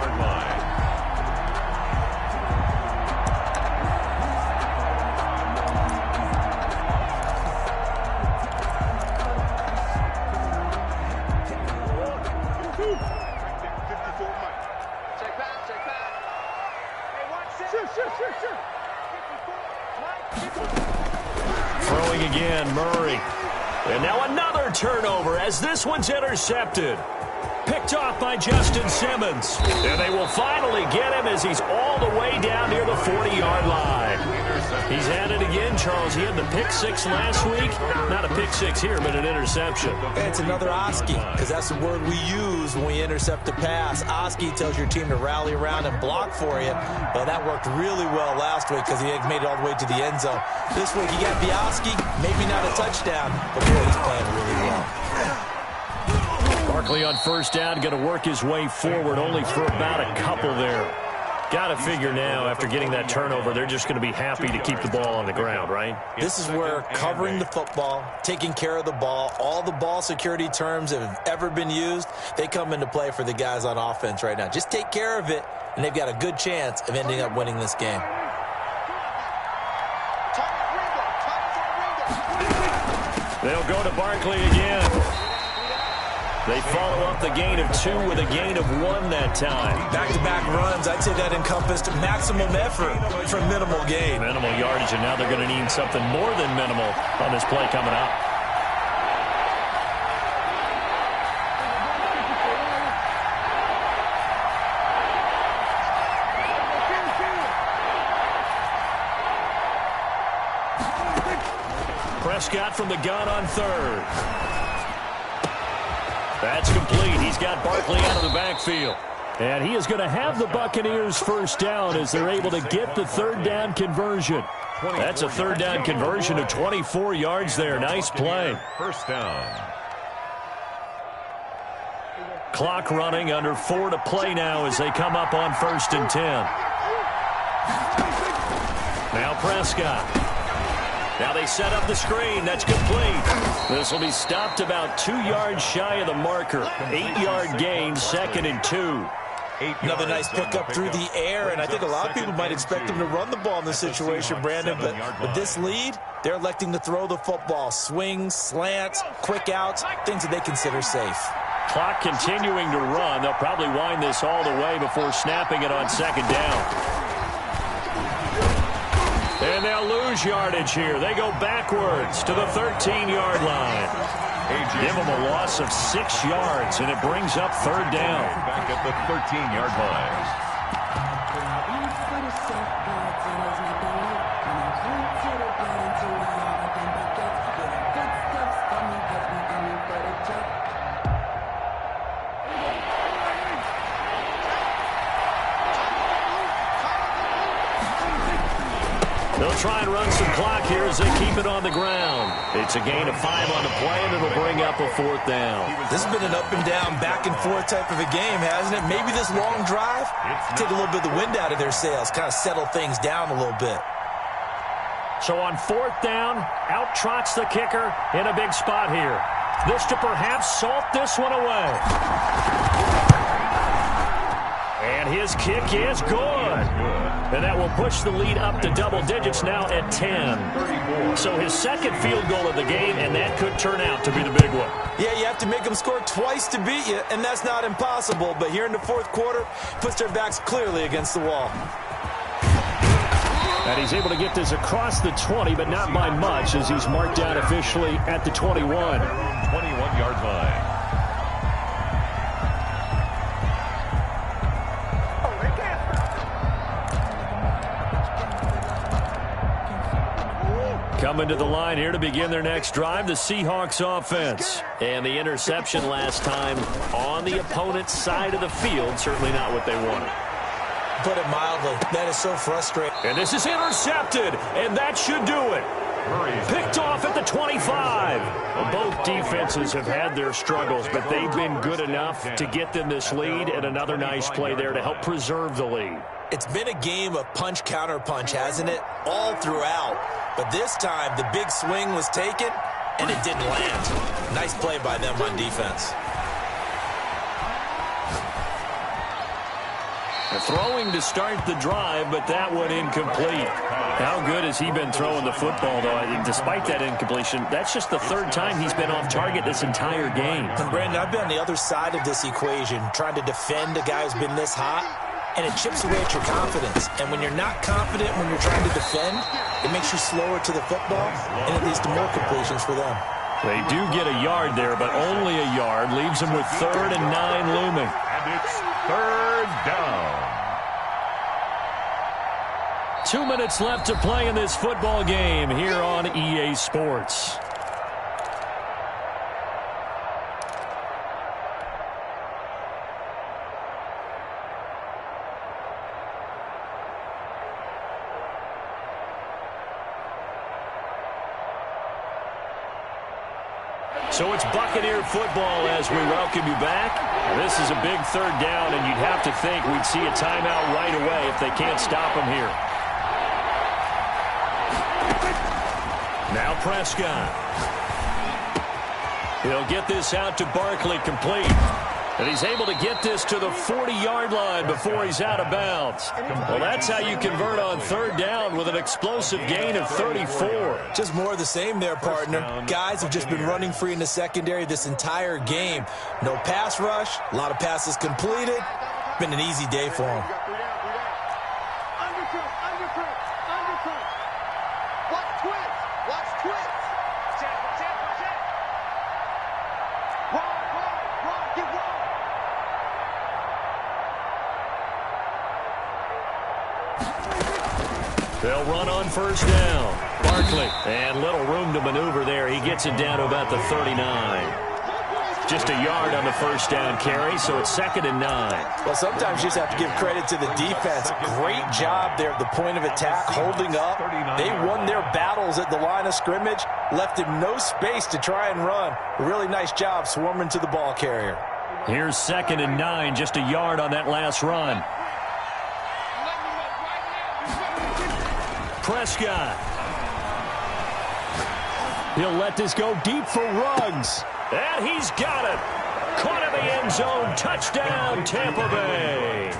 Throwing again, Murray. And now another turnover as this one's intercepted. Picked off by Justin Simmons. And they will finally get him as he's all the way down near the 40-yard line. He's had it again, Charles. He had the pick 6 last week. Not a pick 6 here, but an interception. It's another Oski, because that's the word we use when we intercept a pass. Oski tells your team to rally around and block for you. Well, that worked really well last week because he made it all the way to the end zone. This week he got the Oski, maybe not a touchdown, but boy, he's playing really well. Barkley on 1st down, going to work his way forward, only for about a couple there. Got to figure now, after getting that turnover, they're just going to be happy to keep the ball on the ground, right? This is where covering the football, taking care of the ball, all the ball security terms that have ever been used, they come into play for the guys on offense right now. Just take care of it, and they've got a good chance of ending up winning this game. They'll go to Barkley again. They follow up the gain of 2 with a gain of 1 that time. Back-to-back runs, I'd say that encompassed maximum effort for minimal gain. Minimal yardage, and now they're going to need something more than minimal on this play coming up. Prescott from the gun on 3rd. That's complete. He's got Barkley out of the backfield. And he is going to have the Buccaneers 1st down as they're able to get the 3rd down conversion. That's a 3rd down conversion of 24 yards there. Nice play. 1st down. Clock running, under 4 to play now as they come up on 1st and 10. Now Prescott. Now they set up the screen. That's complete. This will be stopped about 2 yards shy of the marker. 8-yard gain, 2nd and 2. Another nice pickup through the air, and I think a lot of people might expect them to run the ball in this situation, Brandon, but with this lead, they're electing to throw the football. Swings, slants, quick outs, things that they consider safe. Clock continuing to run. They'll probably wind this all the way before snapping it on 2nd down. And they'll lose yardage here. They go backwards to the 13-yard line. Give them a loss of 6 yards, and it brings up 3rd down. Back at the 13-yard line. They'll try and run some clock here as they keep it on the ground. It's a gain of 5 on the play, and it'll bring up a 4th down. This has been an up-and-down, back-and-forth type of a game, hasn't it? Maybe this long drive, take a little bit of the wind out of their sails, kind of settle things down a little bit. So on 4th down, out trots the kicker in a big spot here. This to perhaps salt this one away. And his kick is good. And that will push the lead up to double digits now at 10. So his 2nd field goal of the game, and that could turn out to be the big one. Yeah, you have to make them score twice to beat you, and that's not impossible. But here in the 4th quarter, puts their backs clearly against the wall. And he's able to get this across the 20, but not by much, as he's marked down officially at the 21. 21-yard line. coming to the line here to begin their next drive, the Seahawks offense. And the interception last time on the opponent's side of the field, certainly not what they wanted. Put it mildly, that is so frustrating. And this is intercepted, and that should do it. Picked off at the 25. Well, both defenses have had their struggles, but they've been good enough to get them this lead, and another nice play there to help preserve the lead. It's been a game of punch-counter-punch, hasn't it? All throughout. But this time, the big swing was taken, and it didn't land. Nice play by them on defense. Throwing to start the drive, but that one incomplete. How good has he been throwing the football, though? Despite that incompletion, that's just the third time he's been off target this entire game. And Brandon, I've been on the other side of this equation, trying to defend a guy who's been this hot, and it chips away at your confidence. And when you're not confident when you're trying to defend, it makes you slower to the football, and it leads to more completions for them. They do get a yard there, but only a yard. Leaves them with 3rd and 9 looming. And it's 3rd down. 2 minutes left to play in this football game here on EA Sports. So it's Buccaneer football as we welcome you back. This is a big 3rd down, and you'd have to think we'd see a timeout right away if they can't stop them here. Now Prescott. He'll get this out to Barkley complete. And he's able to get this to the 40-yard line before he's out of bounds. Well, that's how you convert on 3rd down with an explosive gain of 34. Just more of the same there, partner. Guys have just been running free in the secondary this entire game. No pass rush, a lot of passes completed. Been an easy day for them. They'll run on 1st down. Barkley, and little room to maneuver there. He gets it down to about the 39. Just a yard on the 1st down carry, so it's 2nd and 9. Well, sometimes you just have to give credit to the defense. Great job there at the point of attack, holding up. They won their battles at the line of scrimmage, left him no space to try and run. A really nice job swarming to the ball carrier. Here's 2nd and 9, just a yard on that last run. Prescott. He'll let this go deep for Ruggs. And he's got it. Caught in the end zone. Touchdown, Tampa Bay.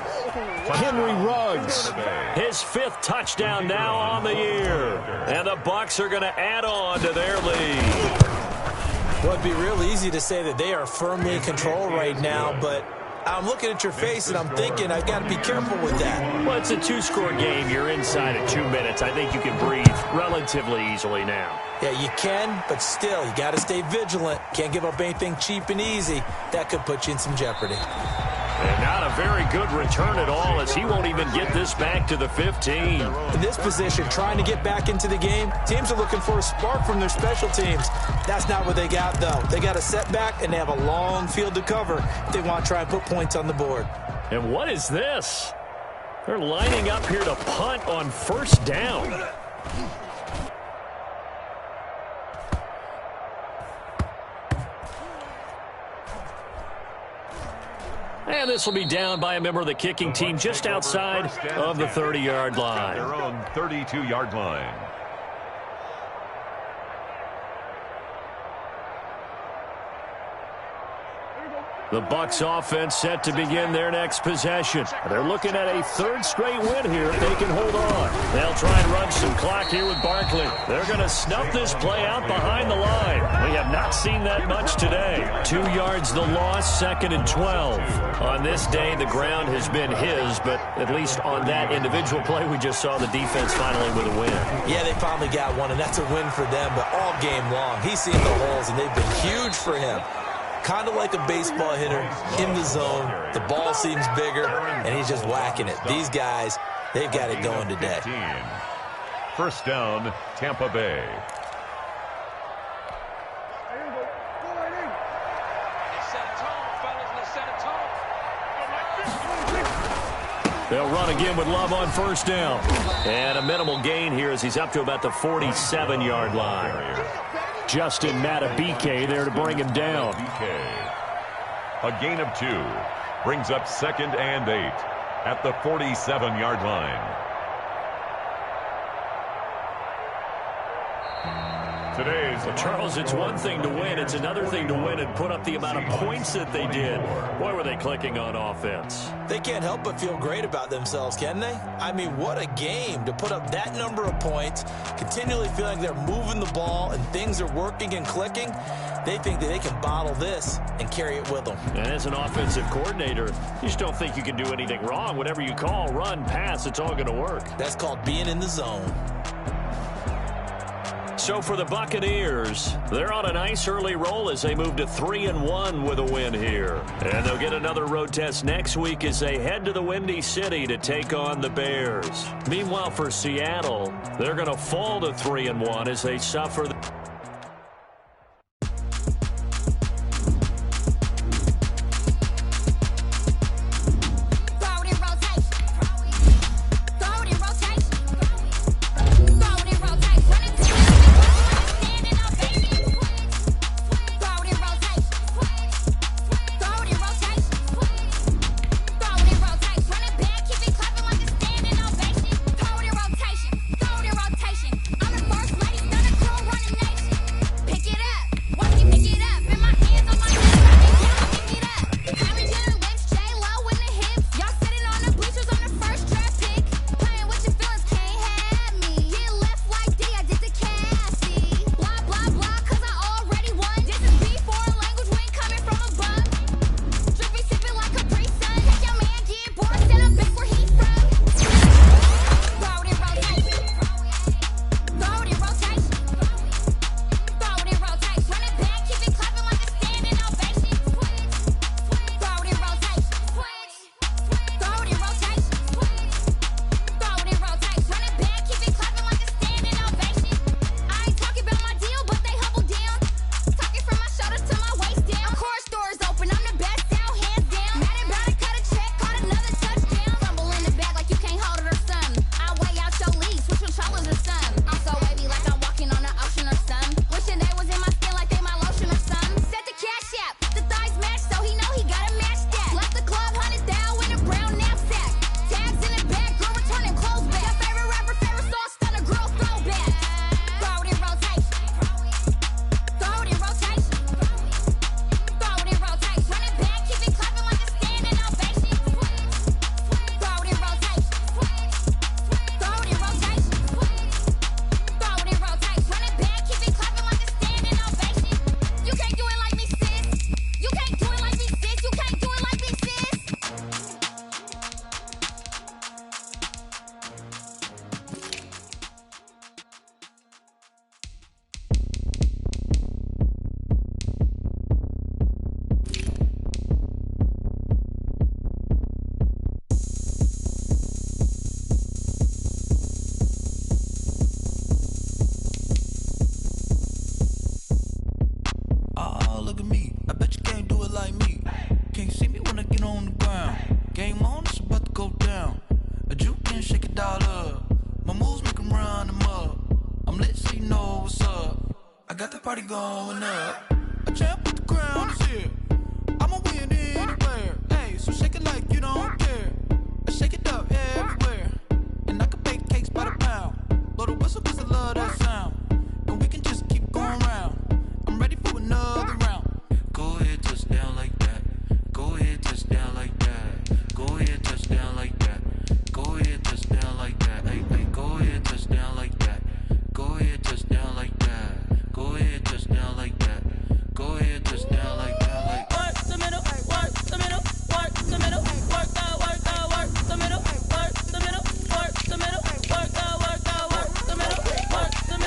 Henry Ruggs, his 5th touchdown now on the year. And the Bucs are going to add on to their lead. Well, it'd be real easy to say that they are firmly in control right now, but I'm looking at your face and I'm thinking I've got to be careful with that. Well, it's a 2-score game. You're inside at 2 minutes. I think you can breathe relatively easily now. Yeah, you can, but still, you got to stay vigilant. Can't give up anything cheap and easy. That could put you in some jeopardy. And not a very good return at all, as he won't even get this back to the 15. In this position, trying to get back into the game, teams are looking for a spark from their special teams. That's not what they got, though. They got a setback, and they have a long field to cover if they want to try and put points on the board. And what is this? They're lining up here to punt on 1st down. And this will be down by a member of the kicking team just outside of the 30-yard line. Their own 32-yard line. The Bucs offense set to begin their next possession. They're looking at a 3rd straight win here if they can hold on. They'll try and run some clock here with Barkley. They're going to snuff this play out behind the line. We have not seen that much today. 2 yards the loss, 2nd and 12. On this day, the ground has been his, but at least on that individual play, we just saw the defense finally with a win. Yeah, they finally got one, and that's a win for them, but all game long, he's seen the holes, and they've been huge for him. Kind of like a baseball hitter in the zone. The ball seems bigger, and he's just whacking it. These guys, they've got it going today. 1st down, Tampa Bay. They'll run again with Love on first down. And a minimal gain here as he's up to about the 47-yard line. Justin Matabike there to bring him down. A gain of 2 brings up 2nd and 8 at the 47-yard line. Charles, it's one thing to win. It's another thing to win and put up the amount of points that they did. Boy, were they clicking on offense. They can't help but feel great about themselves, can they? I mean, what a game to put up that number of points, continually feeling they're moving the ball and things are working and clicking. They think that they can bottle this and carry it with them. And as an offensive coordinator, you just don't think you can do anything wrong. Whatever you call, run, pass, it's all going to work. That's called being in the zone. So for the Buccaneers, they're on a nice early roll as they move to 3-1 with a win here. And they'll get another road test next week as they head to the Windy City to take on the Bears. Meanwhile, for Seattle, they're going to fall to 3-1 as they suffer. Going up. A champ with the crown is here. I'ma win anywhere. Hey, so shake it like you don't care. I shake it up everywhere. And I can bake cakes by the pound. Blow the whistle 'cause I love that sound. And we can just keep going round. I'm ready for another round. Go ahead, touchdown like that. Go ahead, touchdown like that. Go ahead, touchdown like that. Go ahead, touchdown like that. Hey, hey, go ahead, touchdown like that. Go ahead, touchdown like that. Go ahead, touchdown like that. Go ahead, touchdown like that. Like work the middle, work the middle, work the middle, work out, work the middle, work the middle, work the middle, work out, work the middle, work the middle.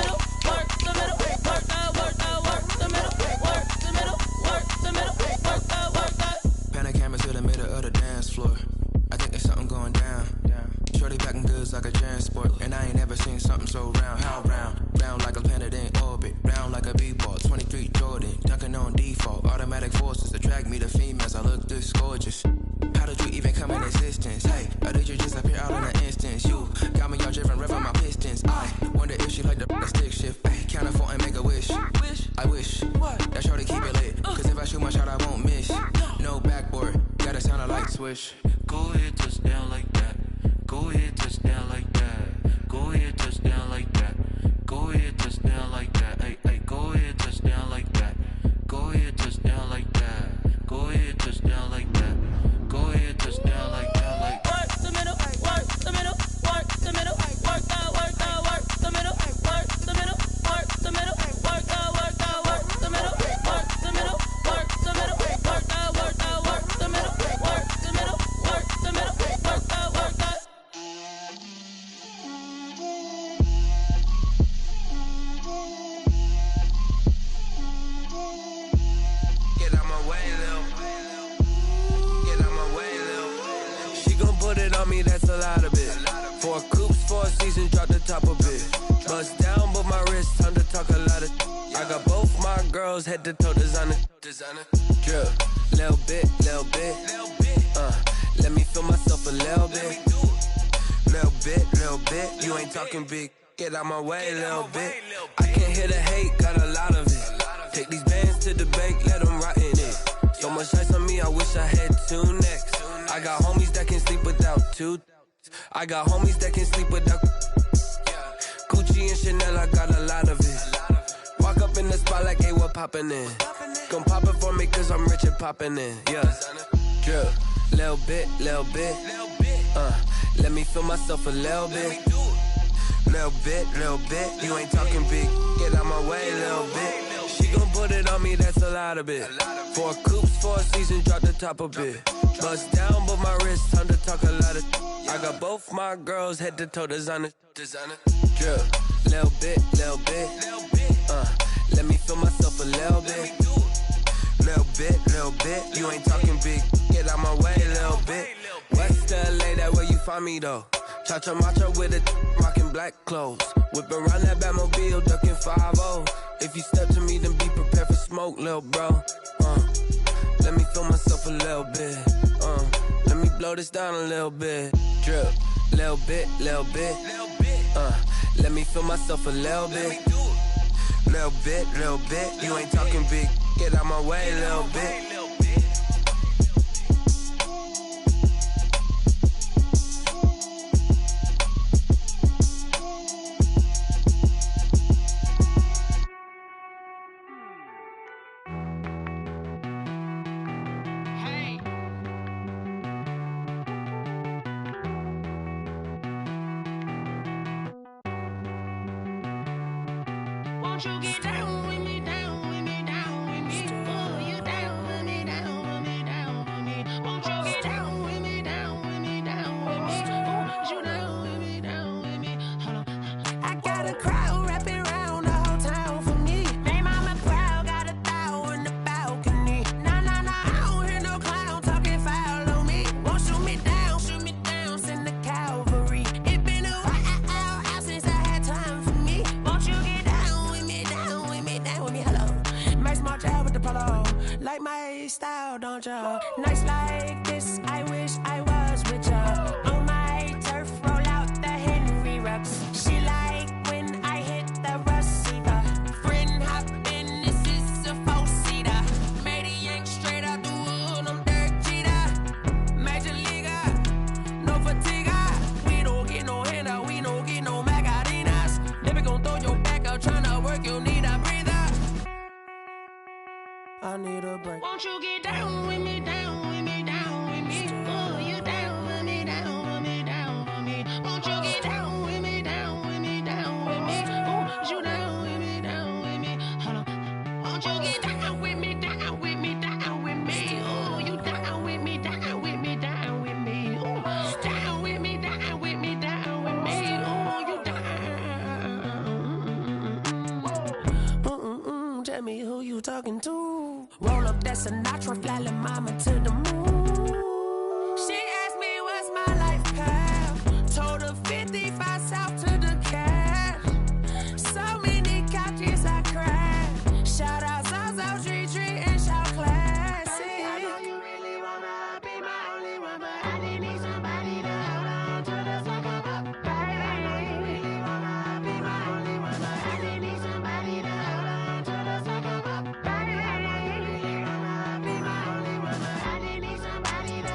swish. Go ahead, touchdown like that. Go ahead, touchdown like that. Go ahead, touchdown like that. Go ahead, touchdown like that. Hey, hey, go ahead, touchdown like that. Go ahead, touchdown like that. Go ahead, touchdown like that. Go ahead, touchdown like that. Like work the middle, work the middle, work the middle, work out, work out, work the middle, work the middle, work the middle, work out, work out, work the middle, work the middle, work the middle, work out, work out, work the middle, work the middle, work the middle, work out, work out. Get out my way, Lil. Get out my way, Lil. She gon' put it on me, that's a lot of it. 4 coops, 4 seasons, drop the top a bit. Bust down, but my wrist, time to talk a lot of. I got both my girls, head to toe designer. Drip, little bit, little bit. Let me feel myself a little bit. Little bit. You ain't talking big. Get out my way, little bit. I can't hear the hate, got a lot of it. Take these bands to the bank, let them rot in it. So much ice on me, I wish I had 2 necks. I got homies that can sleep without 2. I got homies that can sleep without Gucci and Chanel, I got a lot of it. Walk up in the spot like, hey, what poppin' in? Gon' pop it for me cause I'm rich and poppin' in. Yeah, drip, little bit. Let me feel myself a little bit. Little bit. You ain't talking big. Get out my way, little bit. She gon' put it on me, that's a lot of it. 4 coops, 4 seasons, drop the top a bit. Bust down, but my wrist, time to talk a lot of. I got both my girls, head to toe designer. Drip, little bit. Let me feel myself a little bit. Little bit. You ain't talking big. Get out my way, little bit. West LA, that where you find me though. Cha-cha macha with it, rockin' black clothes. Whip around that Batmobile, duckin' 5-0. If you step to me, then be prepared for smoke, lil' bro. Let me feel myself a little bit. Let me blow this down a little bit. Drip, little bit. Let me feel myself a little bit. Little bit. You ain't talking big. Get out my way, little bit. Won't you get down with me, down with me, down with me? Oh, you down with me, down with me, down with me. Won't you get down with me, down with me, down with me? Oh, you down with me, down with me? Hold on. I got a crowd wrapping around the whole town for me. They mama proud, got a thou in the balcony. Nah, I don't hear no clown talking foul on me. Won't shoot me down, send the cavalry. It been a while since I had time for me. Won't you get down with me, down with me, down with me? Hello. Max March out with the polo. Like my style, don't ya? Nights like this, I wish I was with ya. On my turf, roll out the Henry Rux. She like when I hit the receiver. Friend hop in, this is a 4-seater. Made a yank straight out the wood, I'm Derek Jeter. Major leaguer, no fatigue. We don't get no handout, we don't get no Magarinas. Never gon' throw your back out, tryna work, you need a breather. I need a break. Won't you get down with me, down with me, down with me? Oh, you down with me, down with me, down with me? Won't you get down with me, down with me, down with me? Oh, you down with me, down with me? Hold on. Won't you get down with me, down with me, down with me? Oh, you down with me, down with me, down with me? Oh, down with me, down with me, down with me? Oh, you down. Tell me who you talking to. Roll up that Sinatra, fly la mama to the moon. She asked me what's my life path. Told her 55 south to the cash. So many couches I cried. Shout out South Street and shout classic. I know you really wanna be my only one, but I didn't need somebody to hold on to the second up. Baby, I know you really wanna be my only one, but I didn't need somebody to hold on to the second up. Baby, I know you really wanna be my only one, but I didn't need somebody to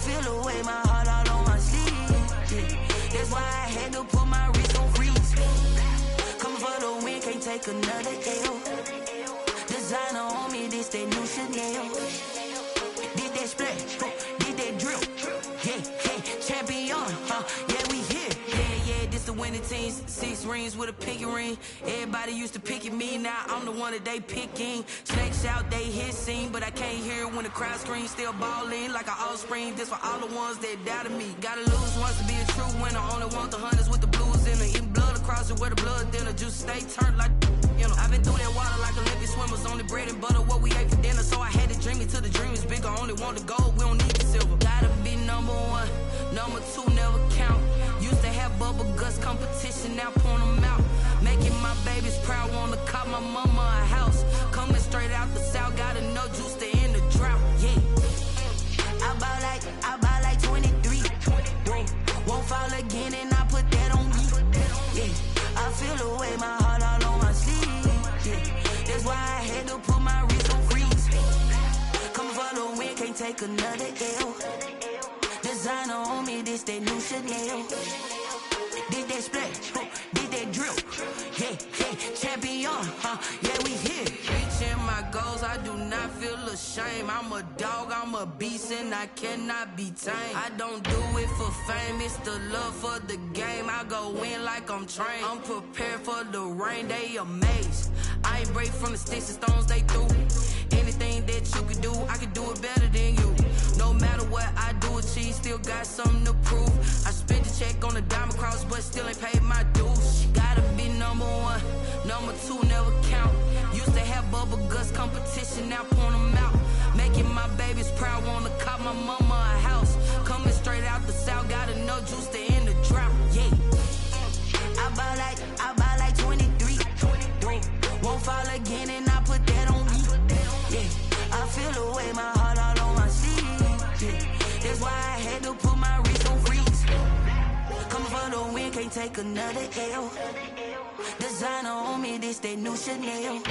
feel the way, my heart all on my sleeve. Yeah. That's why I had to put my wrist on freeze. Coming for the win, can't take another L. Designer on me, this that new Chanel. Did that splash, did that drill. Yeah, yeah, champion, yeah, we here. Yeah, this the winning team. 6 rings with a pinky ring. Everybody used to pick at me, now I'm the one that they picking. Snakes out, they hit scene, but I can't hear it when the crowd screams. Still ballin' like an offspring. This for all the ones that doubted me. Gotta lose once to be a true winner. Only want the hunters with the blues in it. Eating blood across it where the blood dinner. Juice stay turned like, you know. I've been through that water like Olympic swimmers. Only bread and butter, what we ate for dinner. So I had to dream it till the dream is bigger. Only want the gold, we don't need the silver. Gotta be number 1, number 2 never count. Used to have bubble guts competition, now point them out. Making my babies proud, wanna cop my mama a house. Coming straight out the south, gotta know juice to end the drought. Yeah, I buy like 23. Won't fall again, and I put that on me. Yeah, I feel the way, my heart all on my sleeve. Yeah, that's why I had to put my wrist on freeze. Coming for the win, can't take another L. Designer on me, this that new Chanel. Did that splash, did that drill. Yeah, yeah, champion, yeah, we here. Reaching my goals, I do not feel ashamed. I'm a dog, I'm a beast, and I cannot be tamed. I don't do it for fame, it's the love for the game. I go in like I'm trained. I'm prepared for the rain, they amazed. I ain't break from the sticks and stones they threw. Anything that you can do, I can do it better than you. No matter what I do, achieve, still got something to prove. I spent the check on the diamond cross, but still ain't paid my dues. Gotta be number 1, number 2 never count. Used to have bubble guts competition, now point them out. Making my babies proud, wanna cop my mama a house. Coming straight out the south, gotta know juice to end the drought. Yeah, I buy like 23. Won't fall again, and I put that on me. Yeah, I feel the way, my heart all on my sleeve. Yeah, that's why I had to put my wrist on freeze. Coming for the win, can't take another L. Designer on me, this that new Chanel.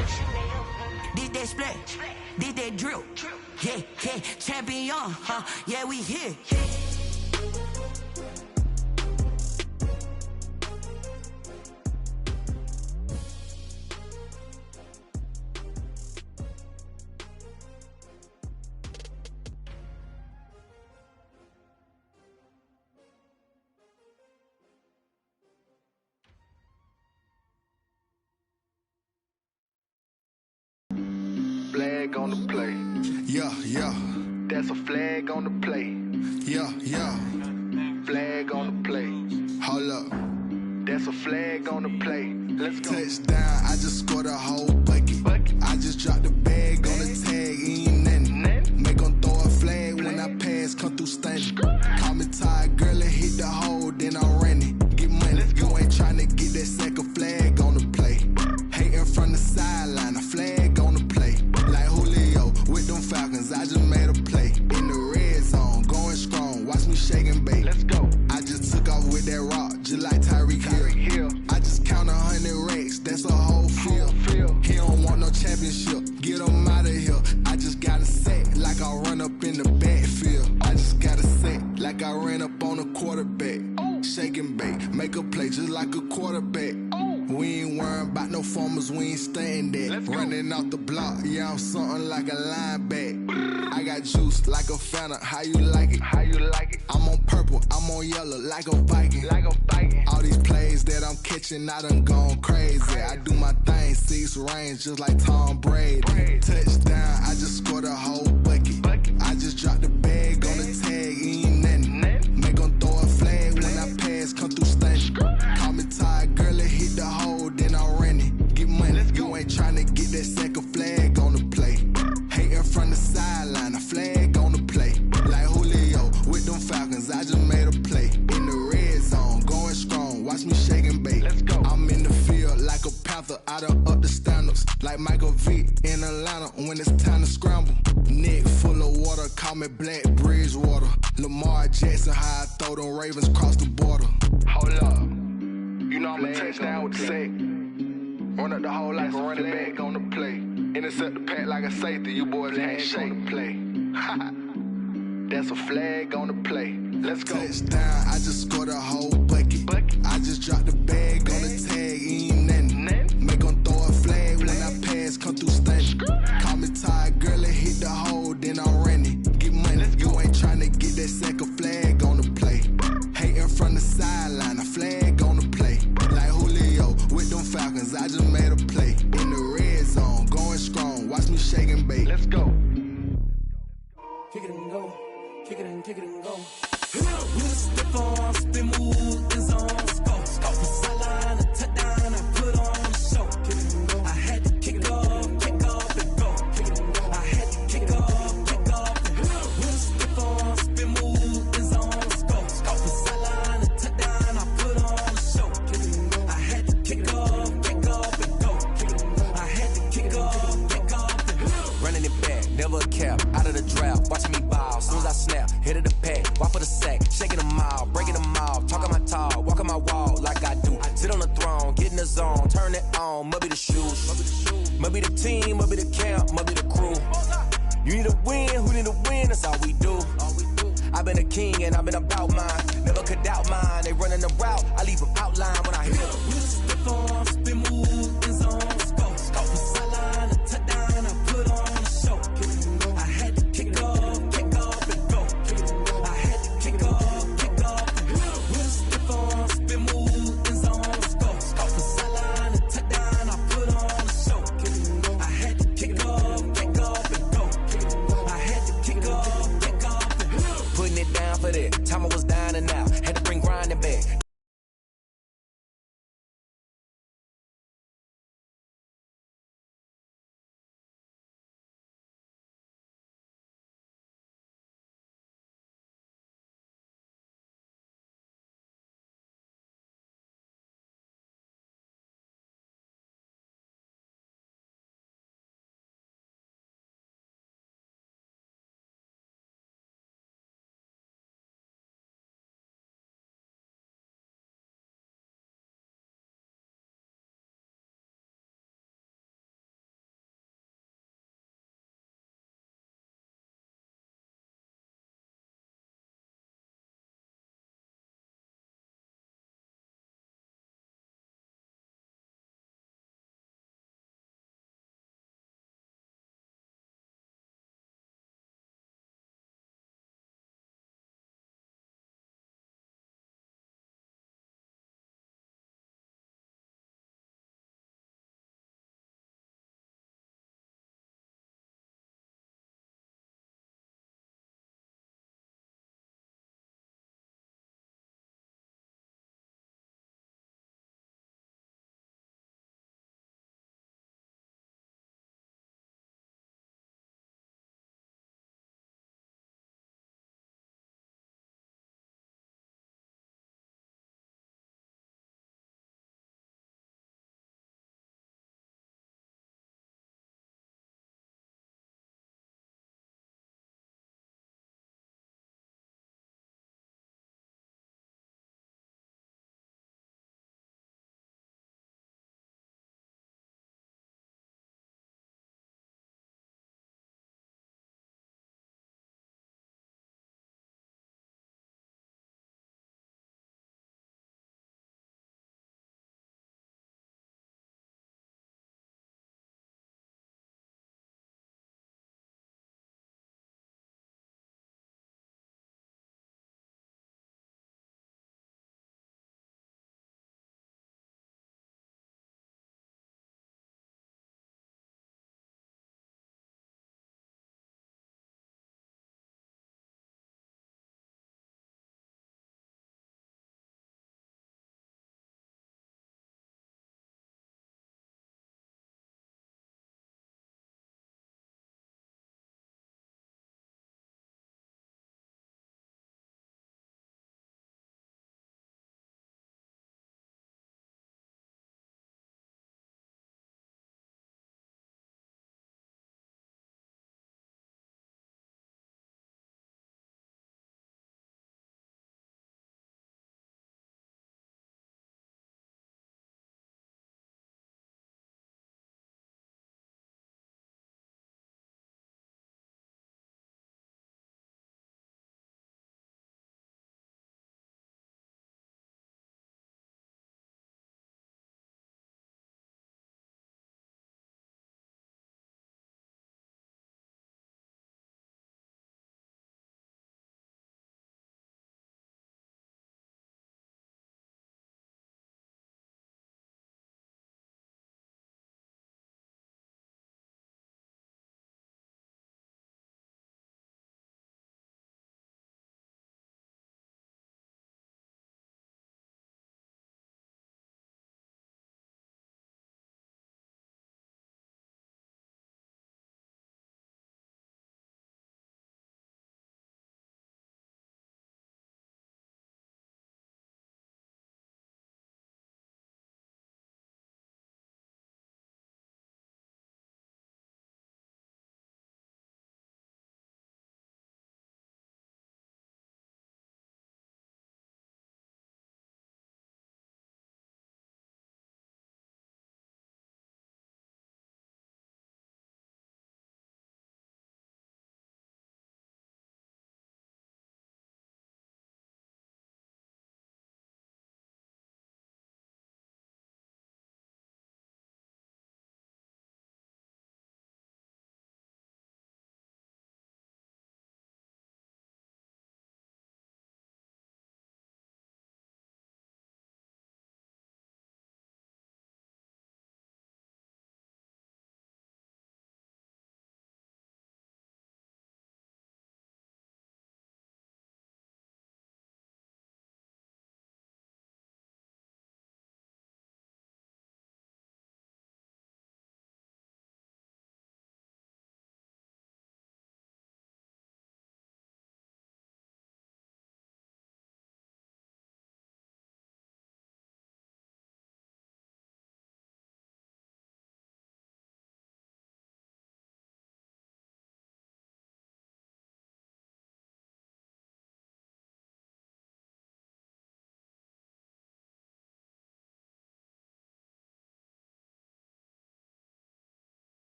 Did that splash, did that drill. Yeah, yeah, champion, yeah, we here. Flag on the play. Yeah, yeah. That's a flag on the play. Yeah, yeah. Flag on the play. Hold up. That's a flag on the play. Let's go. Touchdown, I just scored a whole bucket. I just dropped the bag on the tag, ain't nothing. Make them throw a flag when I pass, come through stunning. Call me tired, girl, and hit the hole, then I'm running. Get money, you ain't tryna get that second flag on the play. Hating from the sideline, a flag on the play. Like Julio with them Falcons, I just made a play. In the red zone, going strong, watch me shake and bake. Let's go. I just took off with that rock, just like Tyreek Hill. I just count 100 racks, that's a whole field. He don't want no championship, get him out of here. I just got a set, like I run up in the backfield. I just got a set, like I ran up on a quarterback. Shake and bake, make a play just like a quarterback. We ain't worrying about no formers, we ain't staying there. Running off the block, yeah, I'm something like a linebacker. I got juice like a Fanta, how you like it? How you like it? I'm on purple, I'm on yellow, like a Viking. All these plays that I'm catching, I done gone crazy. I do my thing, 6 rings, just like Tom Brady. Touchdown, I just scored a whole bucket. I just dropped the bag on the tag, ain't nothing. Make them throw a flag when I pass, come through stunning. Call me tired, girl, and hit the hole, then I'm running. Get money, you ain't tryna get that second flag on the play. Hating from the sideline, a flag on the play. Like Julio with them Falcons, I just made a play. In the red zone, going strong, watch me shake and bake. Let's go. I'm in the field like a panther, I done up the standards. Like Michael Vick in Atlanta when it's time to scramble. Neck full of water, call me Black Bridgewater. Lamar Jackson, how I throw them Ravens cross the border. Hold up. You know I'm a touchdown with the sack. Run up the hole like a running back on the play. Intercept the pack like a safety. You boys ain't shake the play. That's a flag on the play. Let's go. Touchdown, I just scored a whole bucket. I just dropped the bag on the tag, ain't nothing. Make 'em throw a flag when I pass, come through stunning. Call me tired, girl, and hit the hole, then I'm running. Get money, you ain't tryna get that second flag on the play. Hating from the sideline, a flag on the play. Like Julio with them Falcons, I just made a play. In the red zone, going strong, watch me shake and bake. Let's go. Kick it and go, kick it and go. With a stiff arm, spin move, and zone, score. From sideline to touchdown, I put on the show. I had to kick off and go. I had to kick off and go. With a stiff arm, spin move, and zone, score. From sideline to touchdown, I put on the show. I had to kick off and go. I had to kick off and go. Running it back, never a cap, out of the draft, watching me ball. Soon as I snap, hit of the pack, walk for the sack, shaking them out, breaking them out, talking my talk, walking my wall like I do. Sit on the throne, get in the zone, turn it on, must be the shoes, must be the team, must be the camp, must be the crew. You need a win, who need a win, that's all we do. I've been a king and I've been about mine.